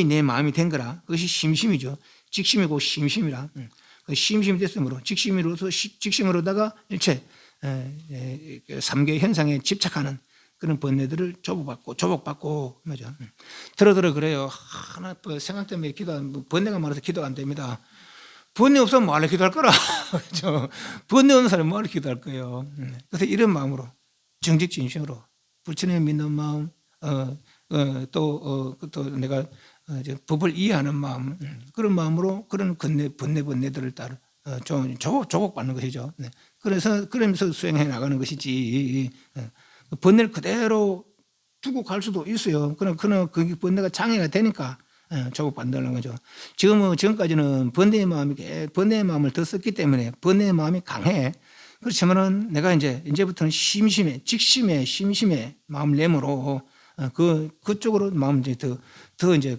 내 마음이 된 거라. 그것이 심심이죠. 직심이고 심심이라. 그 심심이 됐으므로 직심으로다가 일체 삼계 현상에 집착하는 그런 번뇌들을 조복받고 맞아. 들어 그래요. 하나 생각 때문에 번뇌가 많아서 기도가 안 됩니다. 번뇌 없으면 뭐하러 기도할 거라. 그렇죠? 번뇌 없는 사람이 뭐하러 기도할 거예요. 그래서 이런 마음으로 정직진심으로 불천에 믿는 마음, 또 내가 법을 이해하는 마음, 그런 마음으로 그런 번뇌들을 따라 조복받는 것이죠. 그러면서 수행해 나가는 것이지. 번뇌를 그대로 두고 갈 수도 있어요. 그러나 그 번뇌가 장애가 되니까 조복받는다는 거죠. 지금까지는 번뇌의 마음을 더 썼기 때문에 번뇌의 마음이 강해. 그렇지만은 내가 이제부터는 심심해 마음 내므로 그쪽으로 마음 더 이제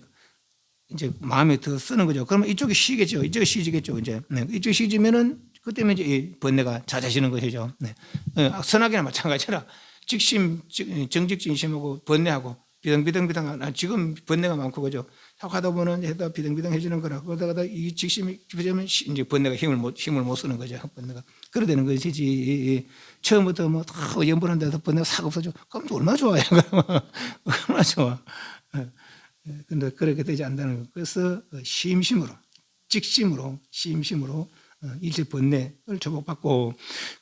마음에 더 쓰는 거죠. 그러면 이쪽이 쉬겠죠. 이쪽이 쉬지겠죠. 이쪽이 쉬지면은 그때면 이제 이 번뇌가 잦아지는 것이죠. 선악이나 마찬가지라 정직진심하고 번뇌하고 비등비등 지금 번뇌가 많고 그죠. 하다 보면 해다 비등비등해지는 거라. 그러다가 이 직심이 깊어지면 이제 번뇌가 힘을 못 쓰는 거죠. 번뇌가 그래 되는 것이지. 처음부터 뭐 다 연분한 데서 번뇌가 싹 없어져. 그럼 얼마나 좋아요. 얼마나 좋아. 근데 그렇게 되지 않는다는 거. 그래서 심심으로 일체 번뇌를 조복받고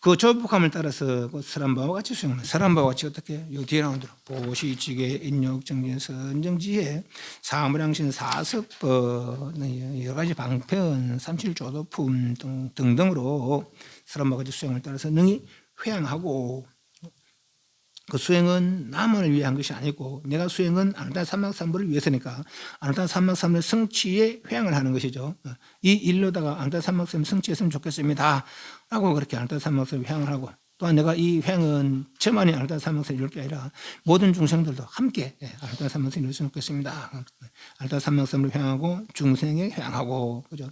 그 조복함을 따라서 그 사람바와 같이 수행하는 사람바와 같이 어떻게 요 뒤에 나온 대로 보시, 지계, 인욕, 정진, 선정지혜, 사무량신, 사섭법, 여러 가지 방편, 삼칠조도품 등등으로 사람바와 같이 수행을 따라서 능히 회양하고 그 수행은 남을 위한 것이 아니고 내가 수행은 아르타 삼막삼부를 위해서니까 아르타 삼막삼부의 성취에 회양을 하는 것이죠. 이 일로다가 아르타 삼막삼부 성취했으면 좋겠습니다 라고 그렇게 아르타 삼막삼부 회양을 하고 또한 내가 이 회양은 저만이 아르타 삼막삼부 이룰 게 아니라 모든 중생들도 함께 아르타 삼막삼부 이룰 좋겠습니다. 아르타 삼막삼부를 회양하고 중생에 회양하고 그죠.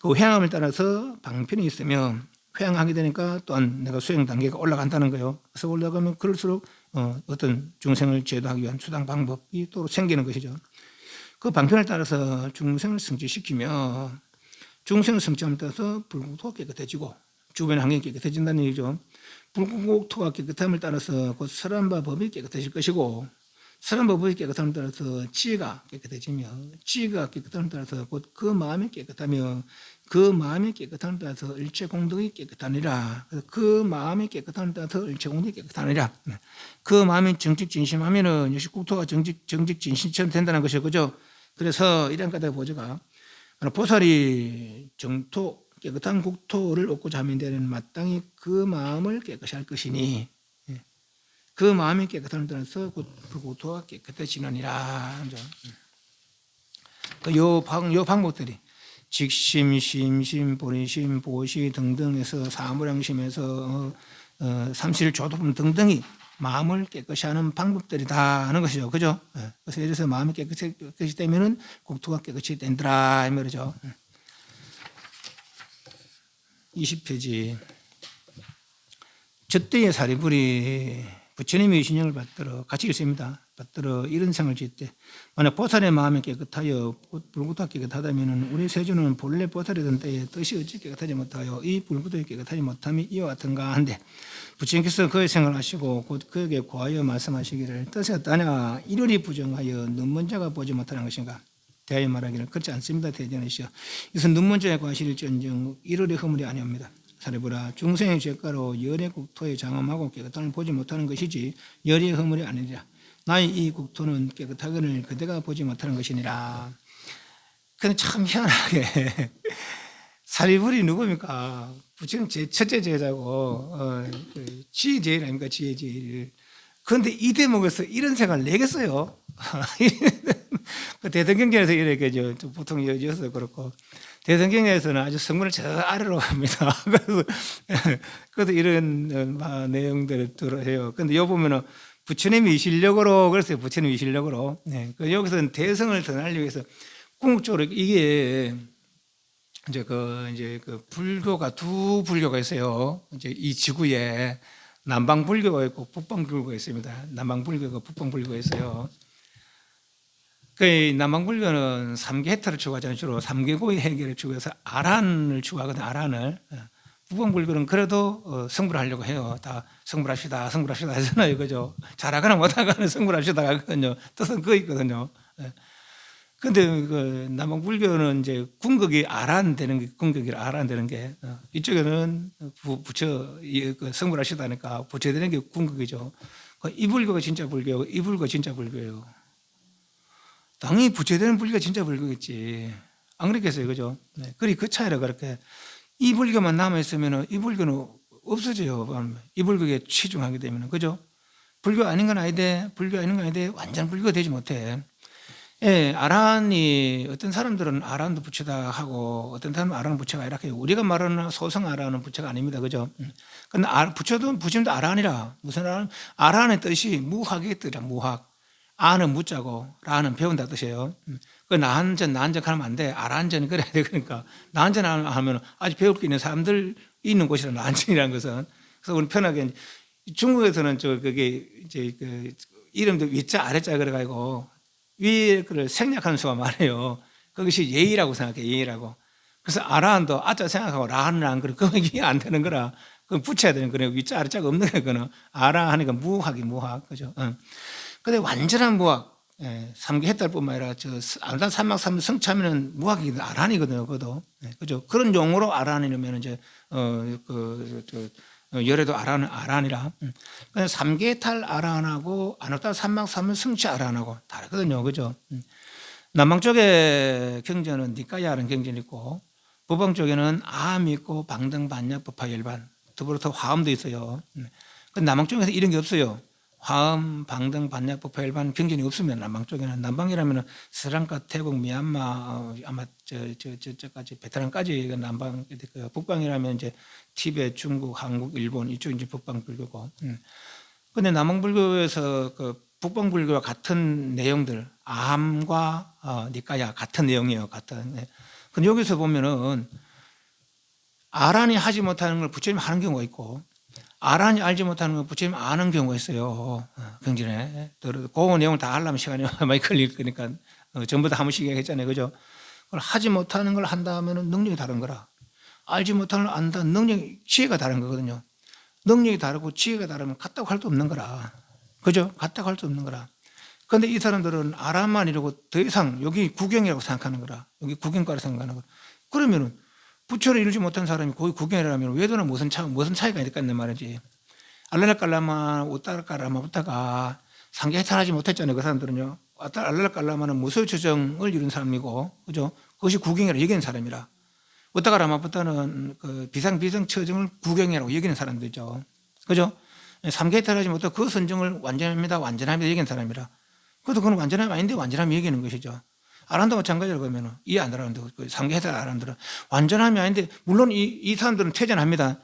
그 회양함을 따라서 방편이 있으면 회양하게 되니까 또한 내가 수행 단계가 올라간다는 거예요. 그래서 올라가면 그럴수록 어떤 중생을 제도하기 위한 수당 방법이 또 생기는 것이죠. 그 방편을 따라서 중생을 성취시키며 중생을 성취함에 따라서 불국토가 깨끗해지고 주변 환경이 깨끗해진다는 얘기죠. 불국토가 깨끗함을 따라서 곧 설한바 법이 깨끗해질 것이고 설한바 법이 깨끗함을 따라서 지혜가 깨끗해지며 지혜가 깨끗함을 따라서 곧 그 마음이 깨끗하며 그 마음이 깨끗함을 따라서 일체 공덕이 깨끗하니라. 그 마음이 깨끗함을 따라서 일체 공덕이 깨끗하니라. 그 마음이 정직진심하면은 역시 국토가 정직진심처럼 된다는 것이죠. 그죠? 그래서 이런 까닭 보조가 보살이 정토 깨끗한 국토를 얻고자 하면 되는 마땅히 그 마음을 깨끗이 할 것이니 그 마음이 깨끗함을 따라서 국토가 깨끗해지느니라. 요 방법들이 직심, 심심, 보리심, 보시 등등에서 사무량심에서 삼실조도품 등등이 마음을 깨끗이 하는 방법들이다 하는 것이죠. 그죠? 그래서 예를 들어서 마음이 깨끗이 되면은 국토가 깨끗이 된다 이 말이죠. 20페이지. 저때의 사리불이 부처님의 신령을 받들어 같이 읽습니다. 받들어 이런 생을 짓되 만약 보살의 마음이 깨끗하여 불구가 깨끗하다면 우리 세존은 본래 보살이던 때에 뜻이 어찌 깨끗하지 못하여 이 불구도 깨끗하지 못함이 이와 같은가 한데 부처님께서 그의 생을 하시고 곧 그에게 고하여 말씀하시기를 뜻이 어떠냐 이르리 부정하여 눈먼 자가 보지 못하는 것인가 대하여 말하기를 그렇지 않습니다. 대전이시여 이것은 눈먼 자의 과실일전정 이르리 허물이 아니옵니다. 사리불아 중생의 죄가로 열의 국토에 장엄하고 깨끗함을 보지 못하는 것이지 열의 허물이 아니라 나의 이 국토는 깨끗하거늘 그대가 보지 못하는 것이니라. 근데 참 희한하게 사리불이 누굽니까? 부처님 제 첫째 제자고 지혜 제일 아닙니까? 지혜 제일. 그런데 이 대목에서 이런 생각을 내겠어요. 그 대등경전에서 이렇게 보통 여져서 그렇고 대등경전에서는 아주 성문을 저 아래로 합니다. 그래서 이런 내용들을 들어요. 그런데 여기 보면은 부처님이 실력으로 그랬어요. 부처님이 실력으로. 네. 여기서는 대성을 더 날리기 위해서 궁극적으로 이게 이제 그 불교가 두 불교가 있어요. 이제 이 지구에 남방 불교가 있고 북방 불교가 있습니다. 남방 불교가 북방 불교가 있어요. 그 남방 불교는 3계 해탈을 추구하잖아요. 주로 3계 고의 해결을 추구해서 아란을 추구하거든요. 아란을. 북방 불교는 그래도 성불을 하려고 해요. 다 성불합시다, 성불합시다 하잖아요. 그죠? 잘하거나 못하거나 성불합시다 하거든요. 뜻은 그거 있거든요. 근데 그 남방 불교는 이제 궁극이 아란 되는 게 궁극이 아란 되는 게 이쪽에는 부처 성불하시다 하니까 부처 되는 게 궁극이죠. 이 불교가 진짜 불교고 이 불교가 진짜 불교예요. 당연히 부처 되는 불교가 진짜 불교겠지. 안 그렇겠어요, 그죠? 네. 그리 그 차이라 그렇게 이 불교만 남아 있으면 이 불교는 없어져요. 이 불교에 치중하게 되면 그죠? 불교 아닌 건 아닌데 불교 아닌 건 아닌데 완전 불교가 되지 못해. 예, 아란이 어떤 사람들은 아란도 부처다 하고 어떤 사람은 아란은 부처가 아니라 해요. 우리가 말하는 소성 아란은 부처가 아닙니다. 그죠? 근데 부처님도 아란이라. 무슨 아란? 아란의 뜻이 무학의 뜻이야. 무학. 아는 무자고 라는 배운다 뜻이에요. 그 나한전 하면 안 돼. 아란전이 그래야 돼. 그러니까 나한전 하면 아직 배울 게 있는 사람들 있는 곳이라 나한전이라는 것은. 그래서 우리 편하게 중국에서는 그게 이제 그 이름도 위자 아래자 그래가지고 위에 그를 생략하는 수가 많아요. 그것이 예의라고 생각해, 예의라고. 그래서 아라한도 아자 생각하고 라는 안 그래. 그건 이해 안 되는 거라. 그건 붙여야 되는 거예요. 위자 아래자가 없는 거는 아라 하니까 무학이 무학. 그죠? 근데 완전한 무학, 3계 해탈뿐만 아니라 아르단 삼막삼 성참에는 무학이거든, 아란이거든요. 그것도. 그죠? 그런 용어로 아란이면 이제, 열애도 아란이라. 근데 3계 해탈 아란하고 아르단 삼막삼 성치 아란하고 다르거든요. 그죠? 남방 쪽에 경전은 니까야라는 경전이 있고, 북방 쪽에는 암이 있고, 방등, 반약, 법화, 열반, 더불어서 화음도 있어요. 근데 남방 쪽에서 이런 게 없어요. 화음, 방등, 반약, 법화, 열반 경전이 없으면 남방 쪽에는 남방이라면 스리랑카, 태국, 미얀마 아마 저까지 베트남까지 남방이 될 거예요. 북방이라면 이제 티베트, 중국, 한국, 일본 이쪽 이제 북방 불교고. 근데 남방 불교에서 그 북방 불교와 같은 내용들, 암과 니까야 같은 내용이에요. 같은. 근데 여기서 보면은 아란이 하지 못하는 걸 부처님이 하는 경우가 있고. 아란이 알지 못하는 걸 부처님 아는 경우가 있어요. 경전에. 그 내용을 다 하려면 시간이 많이 걸릴 거니까 전부 다 한 번씩 얘기했잖아요. 그죠? 그걸 하지 못하는 걸 한다 하면 능력이 다른 거라. 알지 못하는 걸 안다 능력이, 지혜가 다른 거거든요. 능력이 다르고 지혜가 다르면 같다고 할 수 없는 거라. 그죠? 같다고 할 수 없는 거라. 그런데 이 사람들은 아란만 이러고 더 이상 여기 구경이라고 생각하는 거라. 여기 구경가라고 생각하는 거라. 그러면은 부처를 이루지 못한 사람이 거기 구경이라면 외도나 무슨 차이가 있겠단 말이지. 알랄랄깔라마 우따랄까라마부터가 상계 해탈하지 못했잖아요. 그 사람들은요. 알랄랄깔라마는 무소유처정을 이룬 사람이고, 그죠? 그것이 구경이라고 여기는 사람이라. 우따가라마부터는 그 비상처정을 구경이라고 여기는 사람들이죠. 그죠? 상계 해탈하지 못한 그 선정을 완전합니다. 여기는 사람이라. 그것도 그건 완전함이 아닌데 완전함이 여기는 것이죠. 아란도 마찬가지로 그러면 이해 안 하는데 상계해달 아란들은 완전함이 아닌데 물론 이 사람들은 퇴전합니다.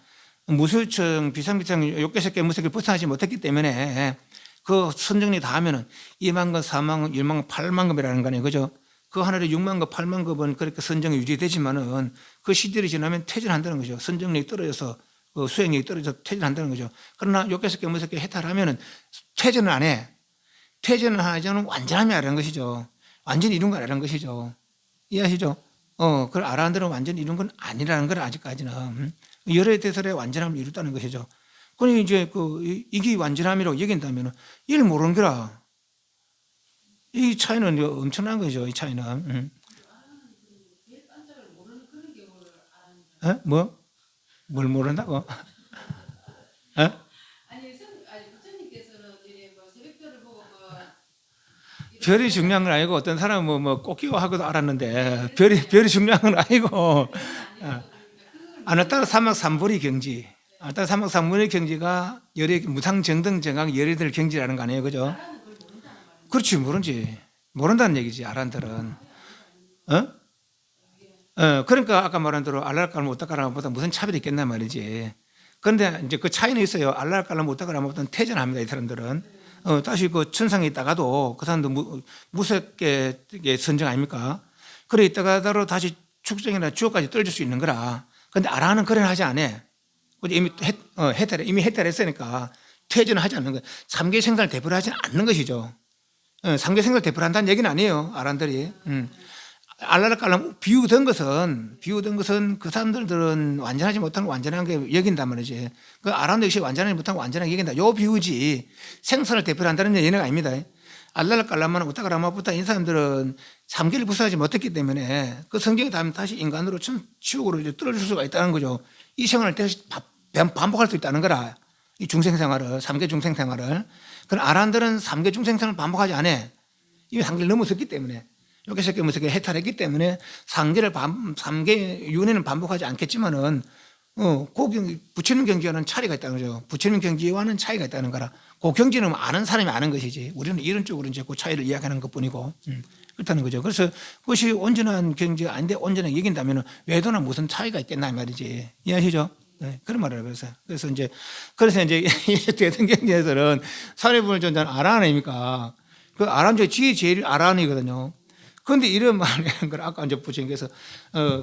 무소유층 비상비상 6개 무색을 벗어나지 못했기 때문에 그 선정리 다 하면은 2만 건, 4만 건, 1만 건, 8만 급이라는 거네요. 그죠? 그 하늘에 6만 급, 8만 급은 그렇게 선정이 유지되지만은 그 시절이 지나면 퇴전한다는 거죠. 선정력이 떨어져서 수행력이 떨어져서 퇴전한다는 거죠. 그러나 6개 무색 해탈하면은 퇴전을 안 해. 퇴전을 하지 않으면 완전함이 아라는 것이죠. 완전히 이룬 건 아라는 것이죠. 이해하시죠? 그걸 아라한들은 완전히 이룬 건 아니라는 걸 아직까지는. 여러 대설의 완전함을 이뤘다는 것이죠. 그러니 이제 이게 완전함이라고 얘기한다면 이를 모르는 거라. 이 차이는 엄청난 거죠. 이 차이는.
별 반짝을 모르는 그런 경우를
에? 뭐? 뭘 모른다고? 에?
아니 부처님께서는 이제 뭐 새벽별을 보고 뭐
별이 중요한 건 아니고 어떤 사람은 뭐 꽃기고 하고도 알았는데 별이 중요한 건 아니고 아나따라 삼막삼보리 경지 아나따라 삼막삼보리 경지가 열의 무상정등 정강 열애들 경지라는 거 아니에요. 그죠? 그렇지 모른다는 얘기지 아란들은. 그러니까 아까 말한 대로 알랄까랑 못다까랑보다 무슨 차별이 있겠나 말이지. 그런데 이제 그 차이는 있어요. 알랄까랑 못다까랑보다는 퇴전합니다. 이 사람들은. 다시 그 천상에 있다가도 그 사람도 무섭게 선정 아닙니까? 그래 있다가도 다시 축생이나 지옥까지 떨어질 수 있는 거라. 근데 아라는 그래 하지 않아. 이미 해탈했으니까 퇴전을 하지 않는 거예요. 삼계 생사를 대표하지 않는 것이죠. 삼계 생사를 대표한다는 얘기는 아니에요. 아란들이. 알라르깔람 비유된 것은 그 사람들은 완전하지 못한 완전한 게 여긴단 말이지. 그 아람도 역시 완전하지 못한 완전하게 여긴다. 요 비유지 생사를 대표를 한다는 얘기는 아닙니다. 알라르깔람만 우타가라마부터 이 사람들은 삼계를 부수하지 못했기 때문에 그 성경에 닿으면 다시 인간으로 지옥으로 이제 떨어질 수가 있다는 거죠. 이 생활을 다시 반복할 수 있다는 거라. 이 중생 생활을 삼계 중생 생활을. 그럼 아란들은 삼계 중생 생활을 반복하지 않아. 이미 삼계를 넘어섰기 때문에. 여기서 무슨 해탈했기 때문에 삼계 윤회는 반복하지 않겠지만은 부처님 경지와는 차이가 있다는 거죠. 부처님 경지와는 차이가 있다는 거라. 그 경지는 아는 사람이 아는 것이지. 우리는 이런 쪽으로 이제 그 차이를 이야기하는 것뿐이고 그렇다는 거죠. 그래서 그것이 온전한 경지가 아닌데 온전하게 여긴다면은 외도나 무슨 차이가 있겠나 말이지. 이해하시죠? 네, 그런 말을 해서 그래서 이제 대등 경지에서는 사례분을 전자는 아라 아닙니까? 그 아란 중에 지혜 제일 아란이거든요. 그런데 이런 말이라는 걸 아까 이제 부처님께서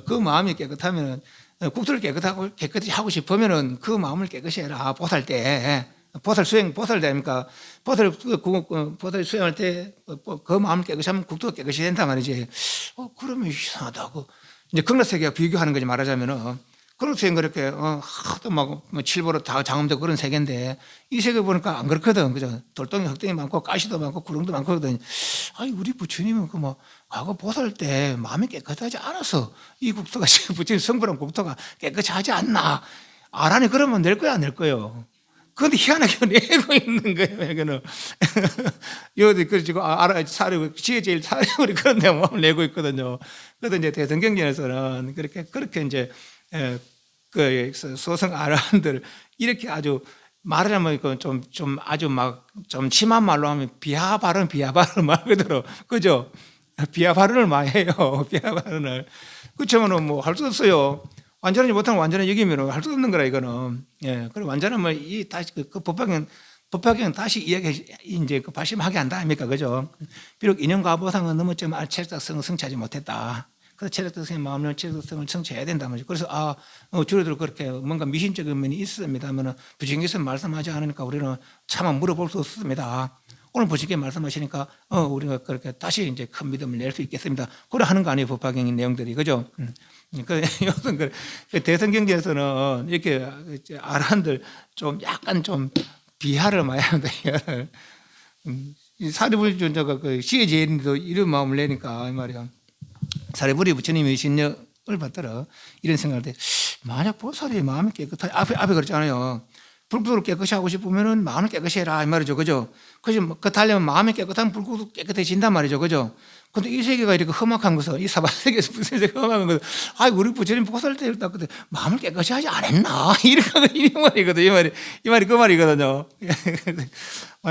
그 마음이 깨끗하면 국토를 깨끗이 하고 싶으면은 그 마음을 깨끗이 해라. 보살 때 보살 됩니까? 보살 수행할 때 그 마음을 깨끗이 하면 국토가 깨끗이 된단 말이지. 그러면 이상하다고 이제 극락세계와 비교하는 거지 말하자면은. 극락세계는 그렇게 하도 막 칠보로 다 장엄되고 그런 세계인데 이 세계 보니까 안 그렇거든. 그죠? 돌덩이 흙덩이 많고 가시도 많고 구름도 많고 그러더니 아니 우리 부처님은 그 뭐 과거 보살 때 마음이 깨끗하지 않아서 이 국토가 부처님 성불한 국토가 깨끗이 하지 않나. 아라니 그러면 낼 거야 안 낼 거예요. 그런데 희한하게 내고 있는 거예요. 이거는 여기 그리고 사료 지혜 제일 사료리 그런 데 마음을 내고 있거든요. 그래도 이제 대성경전에서는 그렇게 이제 그 소성 아라한들 이렇게 아주 말을 하면 좀 아주 막 좀 심한 말로 하면 비하 발언 말 그대로 그죠? 비하 발언을 많이 해요. 비하 발언을 그렇지만은 뭐 할 수 없어요. 완전하지 못하면 완전히 여기면 할 수 없는 거라 이거는. 예, 그리고 완전하면 이 다시 그 법화경 다시 이야기 이제 그 발심하게 한다 아닙니까, 그죠? 비록 인연과 보상은 넘었지만 체력성을 성취하지 못했다. 그래서 체력성의 마음을 체력성을 성취해야 된다 말이죠. 그래서 주로들 그렇게 뭔가 미신적인 면이 있습니다만 부처님께서 말씀하지 않으니까 우리는 차마 물어볼 수 없습니다. 오늘 부처님께 말씀하시니까 우리가 그렇게 다시 이제 큰 믿음을 낼 수 있겠습니다. 그래 하는 거 아니에요, 법화경의 내용들이, 그죠? 그 대성경제에서는 이렇게 아란들 좀 약간 좀 비하를 많이 합니다. 사리불존자가 그 시의 제인도 이런 마음을 내니까 이 말이야. 사리불이 부처님의 신력을 받더라 이런 생각할 때 만약 보살이 마음이 깨끗하게 앞에 그랬잖아요. 불구를 깨끗이 하고 싶으면은 마음을 깨끗이 해라 이 말이죠, 그죠? 그래서 그 달려면 마음이 깨끗하면 불구도 깨끗해진단 말이죠, 그죠? 근데 이 세계가 이렇게 험악한 것은 이 사바 세계에서 무슨 세계가 험악한 것은 우리 부처님 보살 때 그때 마음을 깨끗이 하지 않았나 이 말이거든. 이 말이 그 말이거든요.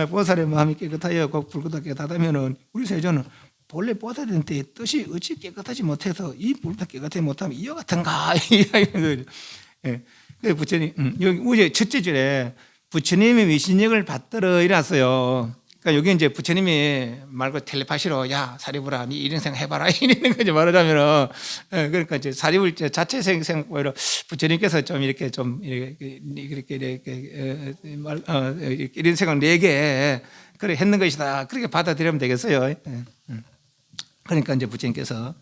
보살의 마음이 깨끗하여 꼭 불구도 깨끗하다면은 우리 세조는 본래 뻗어야 때 뜻이 어찌 깨끗하지 못해서 이 불도 깨끗하지 못하면 이와 같은가 이야기는 거죠. 예. 그래서 부처님 여기 우제 첫째 줄에 부처님의 위신력을 받들어 일어났어요. 그러니까 여기 이제 부처님이 말고 텔레파시로 야 사리부라 니 이런 생각 해봐라 이러는 거죠. 말하자면은 그러니까 이제 사리불 자체 생각 오히려 부처님께서 좀 이렇게 이런 생각 내게 그래 했는 것이다. 그렇게 받아들이면 되겠어요. 그러니까 이제 부처님께서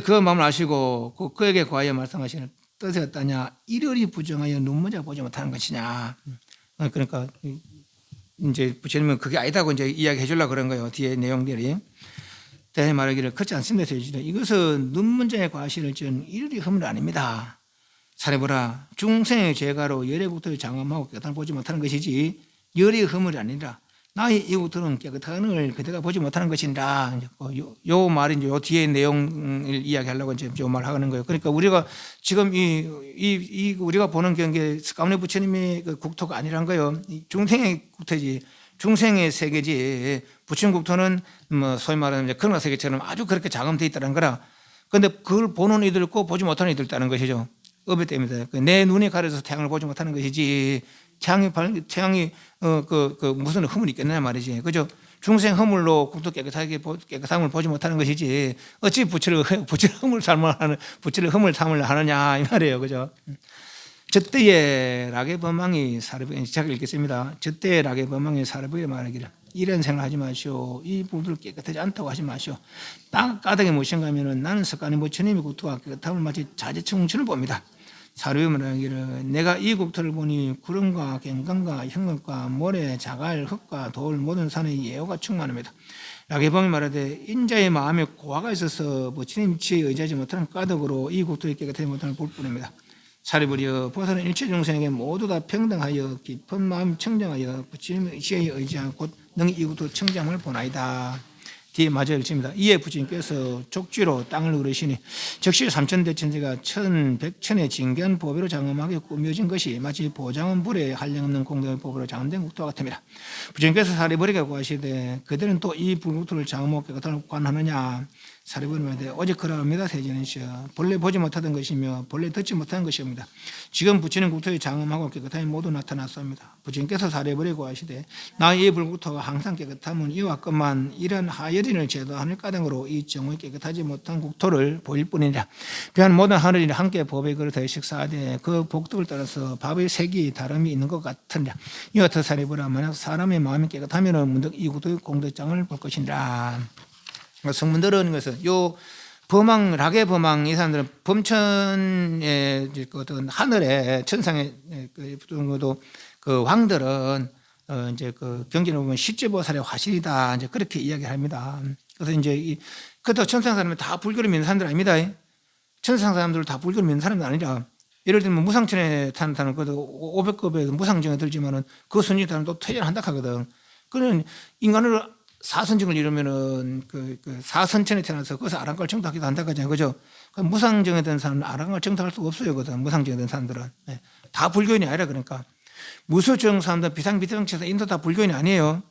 그 마음을 아시고 그에게 과하여 말씀하시는 뜻이 어떠냐? 이러리 부정하여 눈먼저 보지 못하는 것이냐? 그러니까 이제 부처님은 그게 아니다고 이제 이야기해 주려고 그런 거예요. 뒤에 내용들이. 대해 말하기를 그렇지 않습니다. 이것은 눈먼저에 과실을 지은 이러리 허물 아닙니다. 사례보라 중생의 죄가로 열의 국토를 장엄하고 깨끗함을 보지 못하는 것이지 열의 허물이 아니라 나의 이 국토는 깨끗한 을 그대가 보지 못하는 것이라. 요 말이 이제 요 뒤에 내용을 이야기하려고 이제 요 말 하는 거예요. 그러니까 우리가 지금 우리가 보는 경계 가문의 부처님의 그 국토가 아니란 거예요. 중생의 국토지, 중생의 세계지. 부처님 국토는 뭐 소위 말하는 이제 그런 세계처럼 아주 그렇게 장엄되어 있다는 거라. 그런데 그걸 보는 이들 있고 보지 못하는 이들 있다는 것이죠. 업에 때문에 내 눈에 가려서 태양을 보지 못하는 것이지. 태양이 무슨 허물이 있겠느냐 말이지. 그죠? 중생 허물로 국토 깨끗함을 보지 못하는 것이지. 어찌 부처를 허물 삼을 하느냐 이 말이에요. 그죠? 저때에 락의 범망이 사르비에 시작 읽겠습니다. 저때에 락의 범망이 사르비에 말하기를 이런 생각하지 마시오. 이 불들 깨끗하지 않다고 하지 마시오. 땅 까닭이 무엇인가 하면은 나는 석가니 부처님의 국토가 깨끗함을 마치 자재청춘을 봅니다. 사르비에 말하기를 내가 이 국토를 보니 구름과 갱강과 형극과 모래, 자갈, 흙과 돌 모든 산의 예호가 충만합니다. 락의범이 말하되 인자의 마음에 고화가 있어서 부처님 지혜에 의지하지 못하는 까닭으로 이 국토에 깨끗하지 못하는 불뿐입니다. 사리부리여 보살은 일체 중생에게 모두 다 평등하여 깊은 마음 청정하여 부처님의 지혜에 의지하고 곧 능히 이 국토 청정함을 보나이다. 뒤에 마저 읽습니다. 이에 부처님께서 족쥐로 땅을 으르시니 즉시 삼천대천지가 천백천의 진견 보배로 장엄하게 꾸며진 것이 마치 보장은 불에 한량없는 공덕의 보배로 장엄된 국토와 같습니다. 부처님께서 사리부리가 구하시되 그들은 또 이 불국토를 장엄하게 깨끗하게 관하느냐. 사리부리한테 오직 그러합니다. 세진은시여 본래 보지 못하던 것이며 본래 듣지 못하는 것입니다. 지금 부처님 국토에 장엄하고 깨끗함이 모두 나타났습니다. 부처님께서 사리부리고 하시되 나의 이 불국토가 항상 깨끗함은 이와 같건만 이런 하열인을 제도하는 까닭으로 이 정오에 깨끗하지 못한 국토를 보일 뿐이라. 비한 모든 하늘이 함께 법의 그릇에 식사하되 그 복덕을 따라서 밥의 색이 다름이 있는 것 같으니라. 이와 같은 사리부라 만약 사람의 마음이 깨끗하면 문득 이 국토의 공덕장을 볼 것이니라. 성문들은 것은 요 범왕 락의 범왕 이 사람들은 범천의 어떤 하늘에 천상의 그 왕들은 이제 그 경전에 보면 십지보살의 화실이다 이제 그렇게 이야기합니다. 그래서 이제 그렇다고 천상 사람은 다 불교를 믿는 사람들 아닙니다. 천상 사람들 다 불교를 믿는 사람들 아니라 예를 들면 무상천에 타는 사람 그 500급에 무상정에 들지만은 그 순위 사람 또 퇴진을 한다 하거든. 그는 인간으로 사선증을 이루면은 그 사선천에 태어나서 거기서 아랑갈 청탁하기도 한다고 하잖아요. 그죠? 무상정에 든 사람은 아랑갈 청탁할 수가 없어요. 거든 무상정에 든 사람들은. 네. 다 불교인이 아니라 그러니까. 무수정 사람들 비상비상치에서 인도 다 불교인이 아니에요.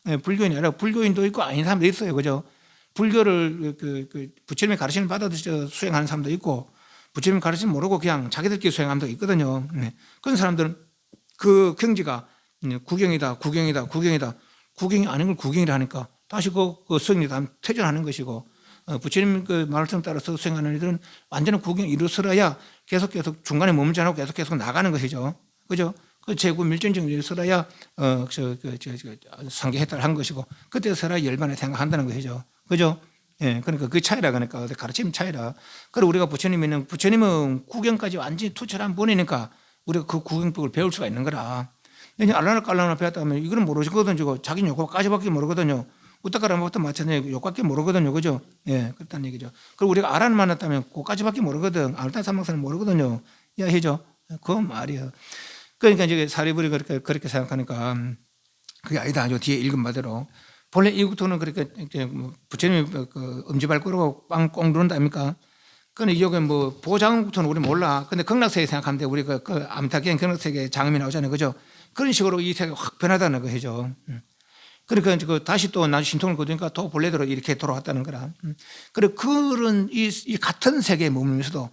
네, 불교인이 아니라 불교인도 있고 아닌 사람도 있어요. 그죠? 불교를 부처님의 가르침을 받아서 수행하는 사람도 있고 부처님 가르침 모르고 그냥 자기들끼리 수행하는 사람도 있거든요. 네. 그런 사람들은 그 경지가 구경이다. 구경이 아닌 걸 구경이라 하니까 다시 그 수행이 다 퇴전하는 것이고 부처님 그 말씀 따라서 수행하는 이들은 완전한 구경 이루어서야 계속 중간에 머물지 않고 계속 나가는 것이죠. 그죠? 그 제구 밀전증을 이루어서야 상계해탈을 한 것이고 그때서야 열반에 생각한다는 것이죠. 그죠? 예, 그러니까 그 차이라 그러니까 가르침 차이라. 그리고 우리가 부처님은 구경까지 완전히 투철한 분이니까 우리가 그 구경법을 배울 수가 있는 거라. 알라나 깔라나 배웠다면 이거는 모르거든요. 자기는 요거까지밖에 모르거든요. 우따가라 뭐부터 마찬가지로 요거밖에 모르거든요. 그죠? 예, 그렇다는 얘기죠. 그리고 우리가 아라는 만났다면 그거까지밖에 모르거든. 알타 삼막사는 모르거든요. 이해하시죠? 그 말이에요. 그러니까 이제 사리부리 그렇게 생각하니까 그게 아니다. 요 뒤에 읽은 바대로 본래 이 국토는 그렇게 부처님이 그 엄지발가락으로 빵꽁 누른다 아닙니까? 근데 여기 뭐 보장은 국토는 우리 몰라. 근데 극락세계 생각하는데 우리가 그 암타기엔 극락세계 장음이 나오잖아요. 그죠? 그런 식으로 이 세계가 확 변하다는 것이죠. 그러니까 그 다시 또 나중에 신통을 거두니까 또 본래대로 이렇게 돌아왔다는 거라. 그리고 그런 이 같은 세계에 머물면서도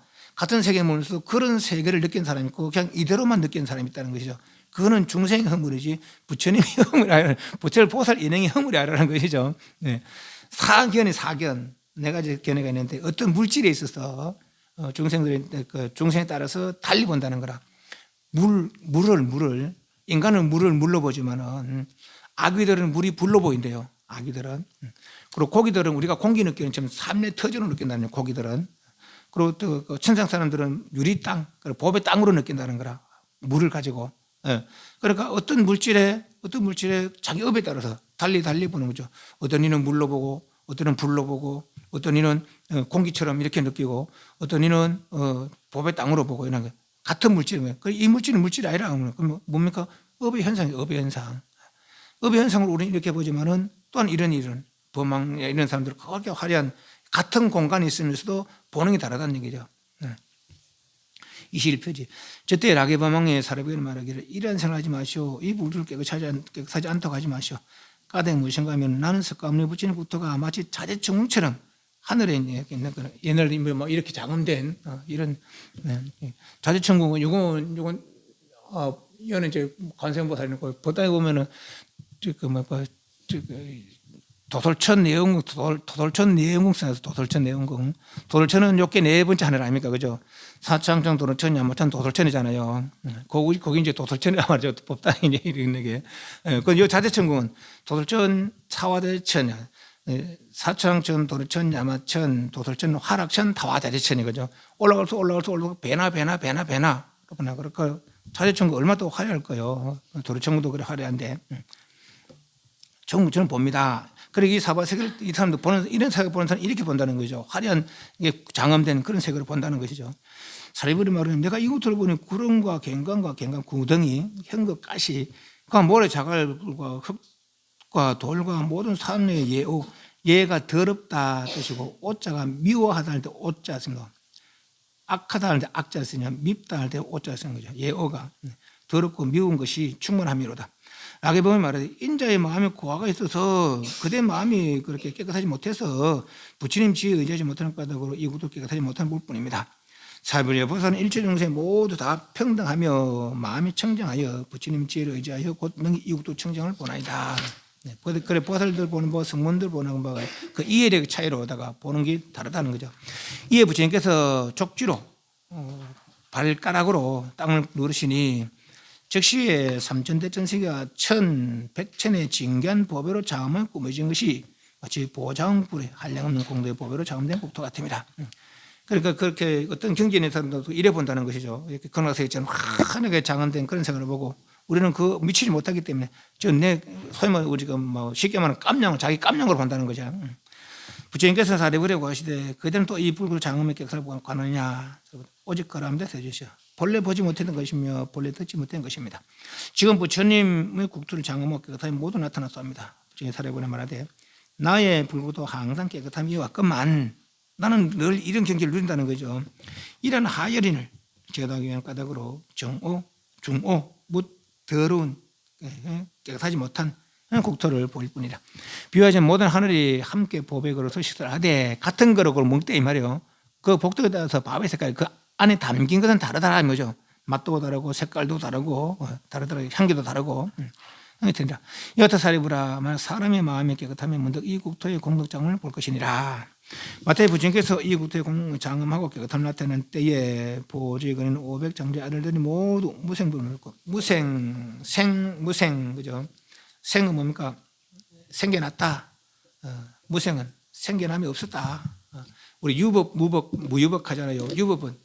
그런 세계를 느낀 사람이 있고 그냥 이대로만 느낀 사람이 있다는 것이죠. 그거는 중생의 허물이지 부처님의 허물이 아니라 부처를 보살 인행의 허물이 아니라는 것이죠. 네. 사견이 사견 네 가지 견해가 있는데 어떤 물질에 있어서 중생들의 그 중생에 따라서 달리 본다는 거라. 물을 인간은 물을 물로 보지만은 아귀들은 물이 불로 보인대요. 아귀들은. 그리고 고기들은 우리가 공기 느끼는 좀 삼례 터전으로 느낀다는 거예요. 고기들은. 그리고 또 천상 사람들은 유리 땅, 그리고 법의 땅으로 느낀다는 거라. 물을 가지고. 예. 그러니까 어떤 물질에 자기 업에 따라서 달리 보는 거죠. 어떤 이는 물로 보고, 어떤 이는 불로 보고, 어떤 이는 공기처럼 이렇게 느끼고, 어떤 이는 법의 땅으로 보고 이런 거. 같은 물질이에요. 이 물질은 물질이 아니라 그럼 뭡니까? 업의 현상이에요. 업의 현상. 업의 현상을 우리는 이렇게 보지만은 또한 이런 범망 이런 사람들 그렇게 화려한 같은 공간에 있으면서도 보는 게 다르다는 얘기죠. 21표지. 저때 라게 범망의 사례비를 말하기를 이런 생각하지 마시오. 이 물을 깨끗하지 않다고 하지 마시오. 까닭 무엇인가 하면 나는 석가모니 붙이는 국토가 마치 자재청처럼 하늘에 있는 거는 옛날에 뭐 이렇게 장엄된 이런 자재청국은 이건 이거는 이제 관세음보살이는 거 보다 보면은 도솔천 내용궁에서 도솔천은 요게 네 번째 하늘 아닙니까, 그죠? 사창정, 도솔천, 야모천, 도솔천이잖아요. 거기 이제 도솔천이란 말이죠. 법당이 이런 게. 그 자재천궁은 도솔천, 차화대천, 사창천, 도솔천, 야마천, 도솔천, 화락천, 타화자재천이 그죠? 올라갈수록 배나. 그러니까 자재천궁 얼마나 더 화려할 거요. 도솔천궁도 그래 화려한데. 저는 봅니다. 그리고 이 사바세계를 이 사람들 이런 세계를 보는 사람은 이렇게 본다는 거죠. 화려한 이게 장엄된 그런 세계를 본다는 것이죠. 사리부리 말은 내가 이것들을 보니 구름과 갱광 구덩이, 현극, 가시, 그 모래 자갈과 흙과 돌과 모든 산의 예오, 예가 더럽다 뜻이고 오자가 미워하다 할 때 오자 쓴 거, 악하다 할 때 악자 쓰냐, 밉다 할 때 오자 쓴 거죠. 예오가 더럽고 미운 것이 충만함이로다. 라게 보면 말하되 인자의 마음에 고아가 있어서 그대 마음이 그렇게 깨끗하지 못해서 부처님 지혜에 의지하지 못하는 까닭으로 이것도 깨끗하지 못한 물뿐입니다. 사불의 보살은 일체 중생 모두 다 평등하며 마음이 청정하여 부처님 지혜를 의지하여 곧 능히 이국도 청정을 보나이다. 그래 보살들 보는 거 성문들 보는 거 그 이해력의 차이로다가 보는 게 다르다는 거죠. 이에 부처님께서 족지로 발가락으로 땅을 누르시니 즉시에 삼천대천세계가 천백천의 진귀한 보배로 장엄하게 꾸며진 것이 마치 보장불에 한량없는 공도의 보배로 장엄된 국토 같습니다. 그러니까 그렇게 어떤 경전의 사람들도 이래 본다는 것이죠. 이렇게 건강세계처럼 환하게 장엄된 그런 생각을 보고 우리는 그 미치지 못하기 때문에 소위 말해 우리가 뭐 쉽게 말하면 깜냥을 자기 깜냥으로 본다는 거죠. 부처님께서 사례부려고 하시되 그대는 또 이 불굴 장엄하게 깨끗하게 관하느냐 오직 그러함대 세주시오. 본래 보지 못했던 것이며 본래 듣지 못한 것입니다. 지금 부처님의 국토를 장엄하게 깨끗함이 모두 나타났습니다. 부처님 사례부에 말하되 나의 불구도 항상 깨끗함이 왔건만 나는 늘 이런 경지를 누린다는 거죠. 이런 하열인을 제도하기 위한 까닭으로 정오, 중오, 묻, 더러운 깨끗하지 못한 국토를 보일 뿐이라. 비유하자면 모든 하늘이 함께 보배그릇을 식사하되 같은 그릇을 먹을 때 이 말이요. 그 복도에 따라서 밥의 색깔이 그 안에 담긴 것은 다르다는 거죠. 맛도 다르고 색깔도 다르고 다르더라고요. 향기도 다르고. 여타 사리부라 사람의 마음이 깨끗하면 문득 이 국토의 공덕장을 볼 것이니라. 마태의 부처님께서 이 국토의 장엄하고 깨끗함을 나타낸 때에 보지 그는 500장제 아들들이 모두 무생분을 했고 무생 그죠? 생은 뭡니까? 생겨났다. 무생은 생겨남이 없었다. 우리 유법, 무법, 무유법 하잖아요. 유법은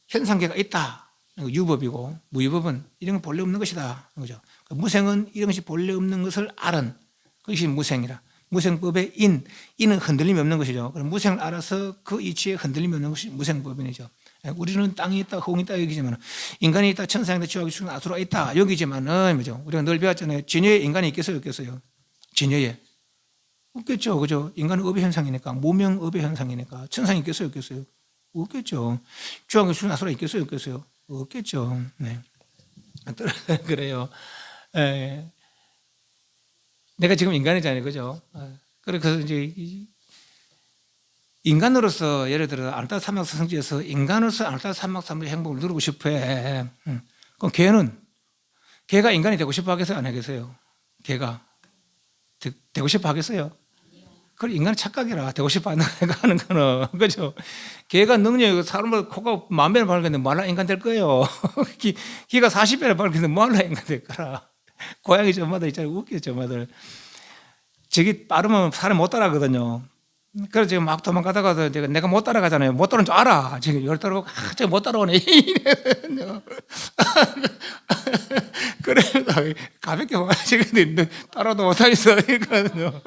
현상계가 있다. 유법이고 무유법은 이런 건 본래 없는 것이다. 그죠? 무생은 이런 것이 본래 없는 것을 알은 그것이 무생이라. 무생법의 인은 흔들림이 없는 것이죠. 그럼 무생을 알아서 그 이치에 흔들림이 없는 것이 무생법이죠. 우리는 땅이 있다, 허공이 있다 여기지만 인간이 있다, 천상이 있다, 지옥이 있다, 아수라가 있다 여기지만은 그죠? 우리가 늘 배웠잖아요. 진여에 인간이 있겠어요, 없겠어요? 진여에 없겠죠, 그죠? 인간은 업의 현상이니까 무명업의 현상이니까 천상이 있겠어요, 없겠어요? 없겠죠. 지옥이 있다, 아수라 있겠어요, 없겠어요? 없겠죠. 네. 그래요. 내가 지금 인간이잖아요, 그죠? 그래서 이제 인간으로서 예를 들어 아르타 사막사 성지에서 인간으로서 아르타 사막사의 행복을 누리고 싶어해. 그럼 걔가 인간이 되고 싶어 하겠어요, 안 하겠어요? 걔가 되고 싶어 하겠어요? 그래, 인간은 착각이라 되고 싶어 하는 거는 그죠? 걔가 능력이 사람을 코가 만 배를 밝았는데 뭐하나 인간 될 거예요. 기가 40배를 밝았는데 뭐하나 인간 될 거라. 고양이 저마다 있잖아요, 웃기죠, 저마다. 저기 빠르면 사람 못 따라가거든요. 그래서 지금 막 도망가다가 내가 못 따라가잖아요. 못 따라오는 줄 알아. 지금 열 따라오고, 제가 못 따라오네. 이래요. 그래서 가볍게 와가지고 따라도 못하겠어. 이거든요.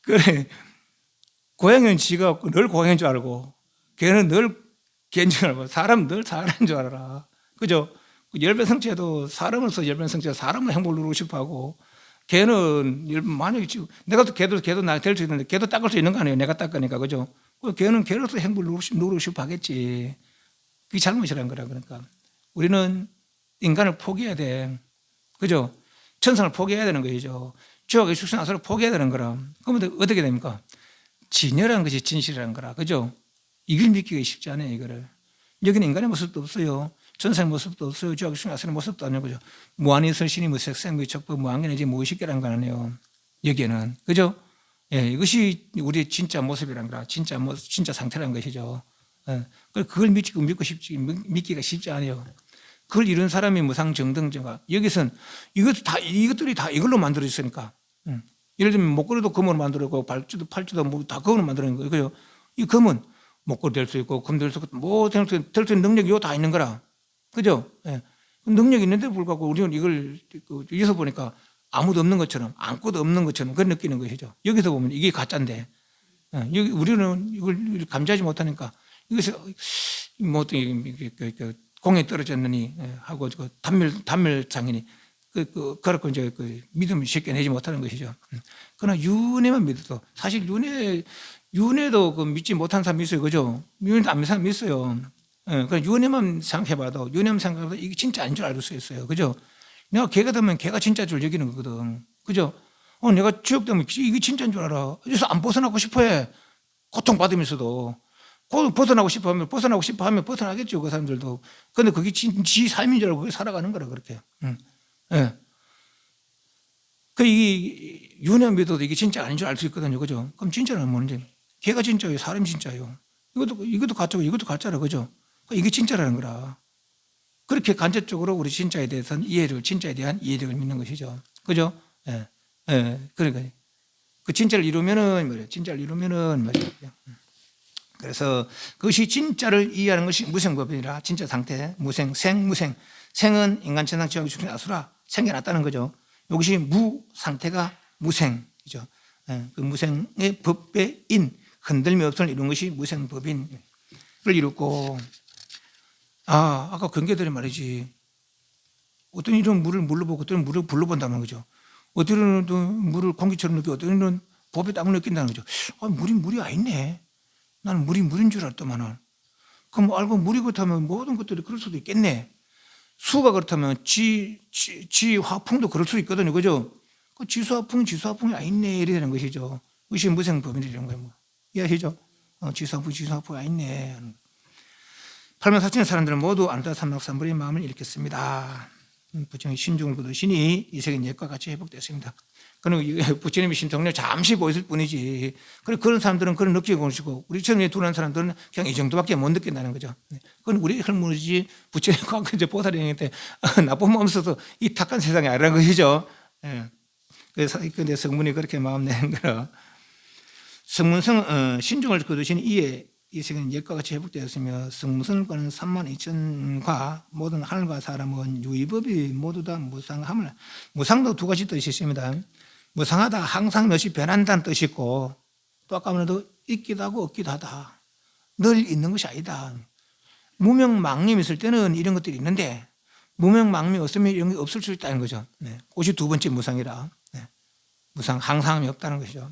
그래. 고양이는 지가 늘 고양이인 줄 알고, 걔는 늘 걔인 줄 알고, 사람은 늘 사람인 줄 알아. 그죠? 열배성체도 사람으로서 열배성체가 사람을 행복을 누리고 싶어 하고, 걔는 만약에 내가 걔도 나 될 수 있는데 걔도 닦을 수 있는 거 아니에요. 내가 닦으니까. 그죠? 걔는 걔로서 행복을 누리고 싶어 하겠지. 그게 잘못이라는 거라. 그러니까 우리는 인간을 포기해야 돼. 그죠? 천상을 포기해야 되는 거죠. 죄악의 숙성 아수를 포기해야 되는 거라. 그러면 어떻게 됩니까? 진여라는 것이 진실이라는 거라. 그죠? 이걸 믿기가 쉽지 않아요, 이거를. 여기는 인간의 모습도 없어요. 전생의 모습도 없어요. 죄악의 숙성 아수의 모습도 아니고, 그죠? 무한히 설신이 무색생 무척법 무한견이지 무의식계라는 거 아니에요. 여기에는. 그죠? 예, 이것이 우리의 진짜 모습이라는 거라. 진짜 상태라는 것이죠. 예, 그걸 믿기가 쉽지 않아요. 그걸 이룬 사람이 무상정등정가. 여기선 이것들이 다 이걸로 만들어졌으니까. 예를 들면 목걸이도 금으로 만들었고 팔찌도 뭐 다 금으로 만드는 거예요. 그죠? 이 금은 목걸이 될 수 있고 금 될 수 있고 뭐 될 수 있는 능력이 다 있는 거라. 그죠? 예. 능력이 있는데 불구하고 우리는 이걸 여기서 보니까 아무도 없는 것처럼 아무것도 없는 것처럼 그걸 느끼는 것이죠. 여기서 보면 이게 가짜인데 우리는 이걸 감지하지 못하니까 이것이 뭐 공에 떨어졌느니 하고 단멸장애니 그렇고 이제 믿음을 쉽게 내지 못하는 것이죠. 그러나 윤회만 믿어도 사실 윤회도 믿지 못한 사람이 있어요, 그죠? 윤회도 안 믿는 사람이 있어요. 그러니까 윤회만 생각해봐도 이게 진짜 아닌 줄 알 수 있어요, 그죠? 내가 개가 되면 개가 진짜인 줄 여기는 거거든, 그죠? 내가 지옥되면 이게 진짜인 줄 알아. 그래서 안 벗어나고 싶어해. 고통받으면서도. 벗어나고 싶어 하면 벗어나겠죠, 그 사람들도. 근데 그게 지 삶인 줄 알고 살아가는 거라, 그렇게. 예. 이 윤회 믿어도 이게 진짜 아닌 줄 알 수 있거든요, 그죠? 그럼 진짜는 뭔지. 개가 진짜예요, 사람이 진짜예요. 이것도 가짜고 이것도 가짜라, 그죠? 이게 진짜라는 거라. 그렇게 간접적으로 우리 진짜에 대해서는 진짜에 대한 이해력을 믿는 것이죠. 그죠? 예. 예. 그러니까. 그 진짜를 이루면은 말이에요. 그래서 그것이 진짜를 이해하는 것이 무생법이라 진짜 상태, 무생. 생은 인간 천상 지옥 중생 아수라 생겨났다는 거죠. 이것이 무 상태가 무생이죠. 그 무생의 법배인 흔들림 없음을 이룬 것이 무생법인을 이뤘고, 아까 경계들이 말이지. 어떤 이런 물로 보고 어떤 물을 불로 본다는 거죠. 어떤 이는 물을 공기처럼 느끼고 어떤 이는 법에 땀을 느낀다는 거죠. 물이 아니네. 나는 물인 줄 알았더만은. 그럼 알고 물이 그렇다면 모든 것들이 그럴 수도 있겠네. 수가 그렇다면 지화풍도 그럴 수 있거든요, 그죠? 그 지수화풍이 아니네 이래 되는 것이죠. 그것이 무생법인이라는 거예요. 이해하시죠? 지수화풍이 아니네. 8만 4천의 사람들은 모두 아르타 삼막삼불의 마음을 일으켰습니다. 부처님이 신중을 거두시니 이 세계는 옛과 같이 회복됐습니다. 그는 부처님의 신통력 잠시 보였을 뿐이지. 그런 사람들은 그런 느끼고 오시고 우리처럼 둔한 사람들은 그냥 이 정도밖에 못 느낀다는 거죠. 그건 우리 헐문이지 부처님과 이제 보살이한테 나쁜 마음 써서 이 탁한 세상이 아니라는 것이죠. 그래서 근데 성문이 그렇게 마음 내는 거라. 성문성 신중을 거두시니 이에 이 세계는 옛과 같이 회복되었으며 성문성을 거는 32,000과 모든 하늘과 사람은 유의법이 모두 다 무상함을. 무상도 두 가지 뜻이 있습니다. 무상하다, 항상 몇이 변한다는 뜻이 있고, 또 아까 말해도 있기도 하고 없기도 하다. 늘 있는 것이 아니다. 무명망림이 있을 때는 이런 것들이 있는데 무명망림이 없으면 이런 게 없을 수 있다는 거죠. 그것이 두 번째 무상이라. 무상, 항상함이 없다는 것이죠.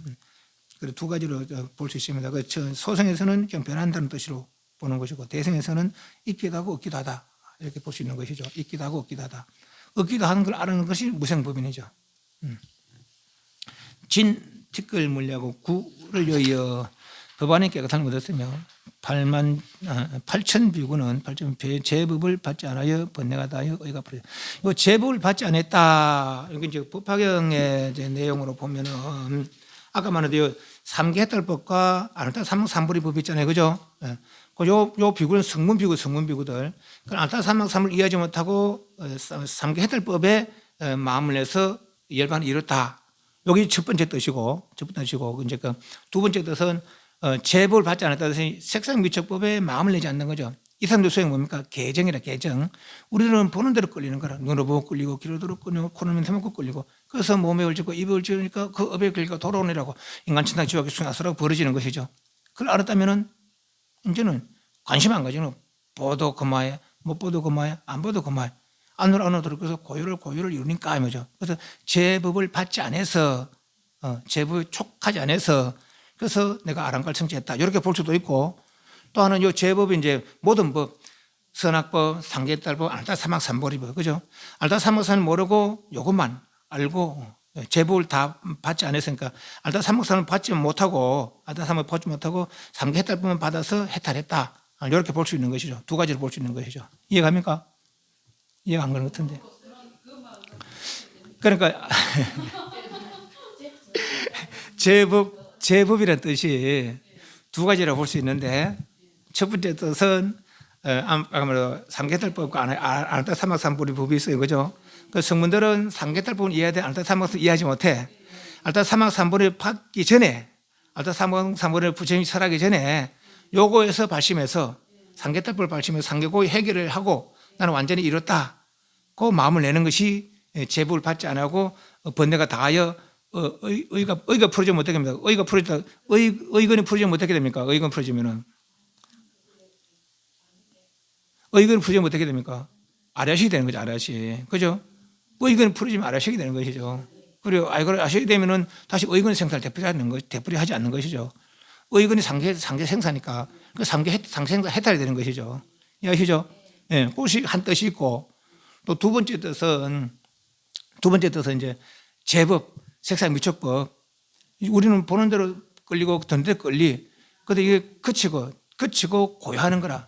그래서 두 가지로 볼 수 있습니다. 소성에서는 그냥 변한다는 뜻으로 보는 것이고, 대성에서는 있기도 하고 없기도 하다. 이렇게 볼 수 있는 것이죠. 있기도 하고 없기도 하다. 얻기도 하는 걸 아는 것이 무생법인이죠. 진 티끌 물리하고 구를 여의어 법안이 깨끗한 것이었으며 8천 비구는 8천 제법을 받지 않아여 번뇌가 다하여 의가 풀어져. 이 제법을 받지 않았다. 여기 이제 법화경의 이제 내용으로 보면은 아까 말한 삼계 해탈법과 안타 삼삼불이 법이 있잖아요, 그죠? 예. 요 비구는 성문 비구들. 안타 삼삼을 이해하지 못하고 삼계 해탈법에 마음을 내서 열반을 이뤘다. 여기 첫 번째 뜻이고, 이제 두 번째 뜻은 제법을 받지 않았다는 뜻이 색상미적법에 마음을 내지 않는 거죠. 이 사람들 소용 뭡니까? 개정이라 개정. 우리는 보는 대로 끌리는 거라. 눈으로 보고 끌리고, 귀로 들어 끌리고, 코는 세먹고 끌리고. 그래서 몸에 올지고 입에 올지니까 그 업에 걸리고 돌아오느라고 인간 천당 지옥에 숭하스라고 벌어지는 것이죠. 그걸 알았다면은 이제는 관심 안 가지는 보도 그마에, 못 보도 그마에, 안 보도 그마에. 안으로 들어가서 고유를 이루니까 이거죠. 그래서 제법을 받지 않아서 제법이 촉하지 않아서 그래서 내가 아랑갈 청취했다. 이렇게 볼 수도 있고 또 하나는 요 제법이 이제 모든 법, 선악법, 상계탈법, 알타 사막 삼보리법, 그죠? 알타 사막산 모르고 요것만 알고 제법을 다 받지 않았으니까 알타 사막산을 받지 못하고 알타 사막을 받지 못하고 상계탈법만 받아서 해탈했다. 이렇게 볼 수 있는 것이죠. 두 가지를 볼 수 있는 것이죠. 이해갑니까? 이해가 안 가는 것 같은데. 그러니까 제법이라는 뜻이 두 가지라고 볼 수 있는데 첫 번째 뜻은 아까 말한 삼계탈법과 안타 사막삼불이 법이 있어요, 그죠? 그 성문들은 삼계탈법을 이해해야 돼. 안타 사막삼불을 이해하지 못해. 안타 사막삼불을 받기 전에, 안타 사막삼불을 부처님이 설하기 전에 요거에서 발심해서 삼계탈법을 발심해서 삼계고의 해결을 하고 나는 완전히 이뤘다. 그 마음을 내는 것이 제법을 받지 않고 번뇌가 다하여 의가 풀어지면 어떻게 됩니까? 의가 풀어지다 의건이 풀어지면 어떻게 됩니까? 의건 풀어지면은 의건 풀어지면 어떻게 됩니까? 아라식이 되는 거죠, 아라식. 그죠? 의건 풀어지면 아라식이 되는 것이죠. 그리고 아라식이 되면은 다시 의건 생사를 되풀이하지 않는 것이죠. 의건이 상계 생사니까 그 상계 생사 해탈이 되는 것이죠. 이해하시죠? 예, 그것이 한 뜻이 있고 또 두 번째 뜻은 이제 제법, 색상 미촉법. 우리는 보는 대로 끌리고 듣는 대로 끌리. 근데 이게 그치고 고요하는 거라.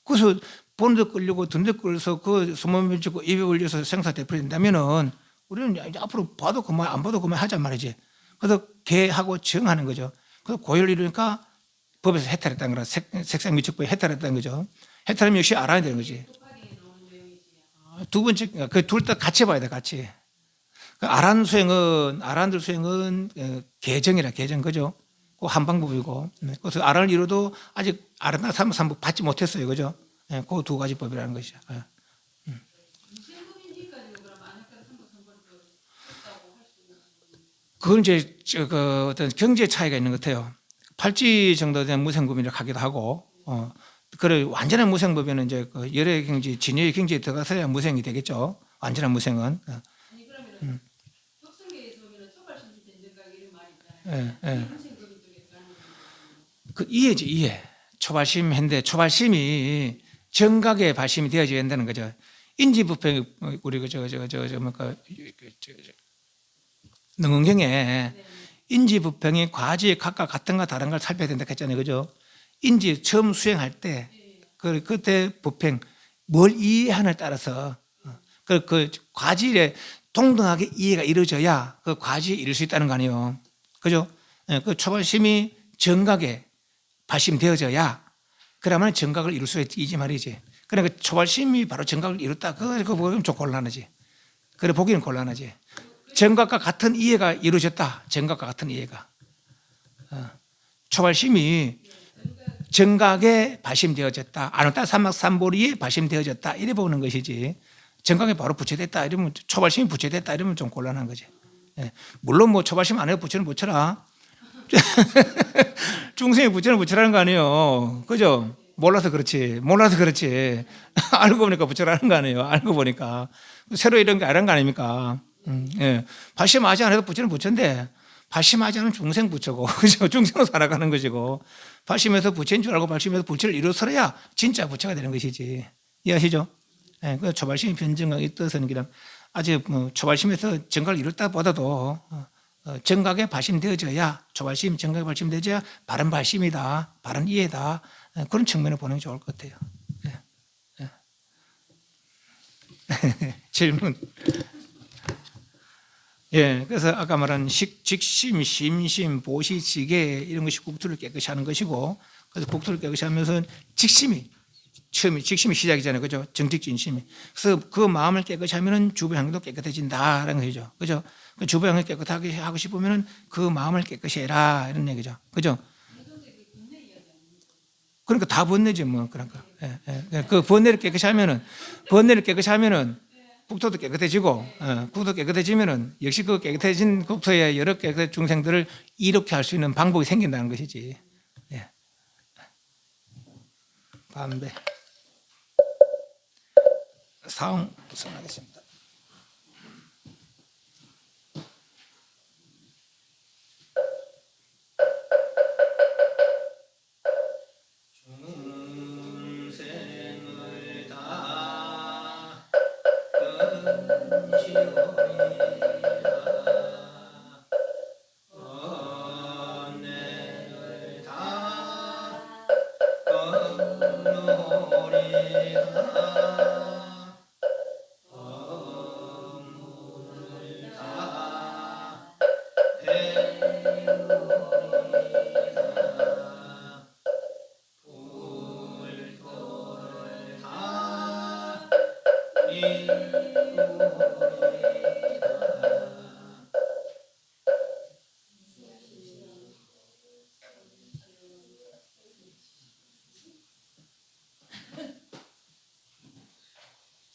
그래서 보는 대로 끌리고 듣는 대로 끌려서 그 소문 밀치고 입에 올려서 생사 되풀이된다면은 우리는 이제 앞으로 봐도 그만 안 봐도 그만 하잔 말이지. 그래서 개하고 정하는 거죠. 그래서 고요를 이루니까 법에서 해탈했다는 거라. 색상 미촉법에 해탈했다는 거죠. 해탈하면 역시 알아야 되는 거지. 두 번째, 그 둘 다 같이 봐야 돼, 같이. 아란들 수행은 개정이라, 개정, 그죠? 그 한 방법이고. 그래서 아란을 이루도 아직 아란나 삼법 받지 못했어요, 그죠? 그 두 가지 법이라는 것이죠. 그건 이제 그 어떤 경제 차이가 있는 것 같아요. 팔찌 정도 된 무생법이라고 하기도 하고, 그래 완전한 무생법에는 이제 그 열의 경지, 진여의 경지에 들어가서야 무생이 되겠죠. 완전한 무생은.
아니 그러면 혁성계에서 보면 초발심이 된 생각 이런 말이 있잖아요.
예.
무생법인 쪽에 가는
그 이해지, 이해. 초발심 했는데 초발심이 정각에 발심이 되어져야 된다는 거죠. 인지부패 우리 뭡니까 능응경에 인지부평이 과지에 각각 같은가 다른가를 살펴야 된다 했잖아요, 그죠? 인지 처음 수행할 때 그때 부평 뭘 이해하느냐에 따라서 그 과지에 동등하게 이해가 이루어져야 그 과지에 이룰 수 있다는 거 아니에요, 그죠? 그 초발심이 정각에 발심되어져야 그러면 정각을 이룰 수 있지 말이지. 그러니까 초발심이 바로 정각을 이뤘다. 그거 보기는 좀 곤란하지. 그래 보기는 곤란하지. 정각과 같은 이해가 이루어졌다. 정각과 같은 이해가. 초발심이 정각에 발심되어졌다. 아노타 삼막삼보리에 발심되어졌다. 이래 보는 것이지. 정각에 바로 부처됐다. 이러면 초발심이 부처됐다. 이러면 좀 곤란한 거지. 물론 뭐 초발심 안 해도 부처는 부처라. 중생이 부처는 부처라는 거 아니에요. 그죠? 몰라서 그렇지. 알고 보니까 부처라는 거 아니에요. 알고 보니까. 새로 이런 게 아는 거 아닙니까? 발심하지 않아도 부처는 부처인데, 발심하지 않은 중생 부처고, 그죠? 중생으로 살아가는 것이고, 발심해서 부처인 줄 알고 발심해서 부처를 이루어서야 진짜 부처가 되는 것이지. 이해하시죠? 예, 그 초발심이 변정각의 뜻은 그냥 아직 뭐 초발심에서 정각을 이뤘다보다도 정각에 발심되어져야 초발심, 정각에 발심되어져야 바른 발심이다, 바른 이해다, 그런 측면을 보는 게 좋을 것 같아요. 예. 질문. 예, 그래서 아까 말한 직심, 심심, 보시, 지계 이런 것이 국토를 깨끗이 하는 것이고, 그래서 국토를 깨끗이 하면서 직심이 직심이 시작이잖아요, 그죠? 정직진심이. 그래서 그 마음을 깨끗이 하면은 주변 환경도 깨끗해진다라는 거죠, 그죠? 그 주변 환경 깨끗하게 하고 싶으면은 그 마음을 깨끗이 해라 이런 얘기죠, 그죠? 그러니까 다 번뇌지 뭐. 그러니까 그 번뇌를 깨끗이 하면은 국토도 깨끗해지고, 국토 깨끗해지면은 역시 그 깨끗해진 국토에 여러 깨끗한 중생들을 이롭게 할 수 있는 방법이 생긴다는 것이지. 예. 반대. 사응 우선하겠습니다.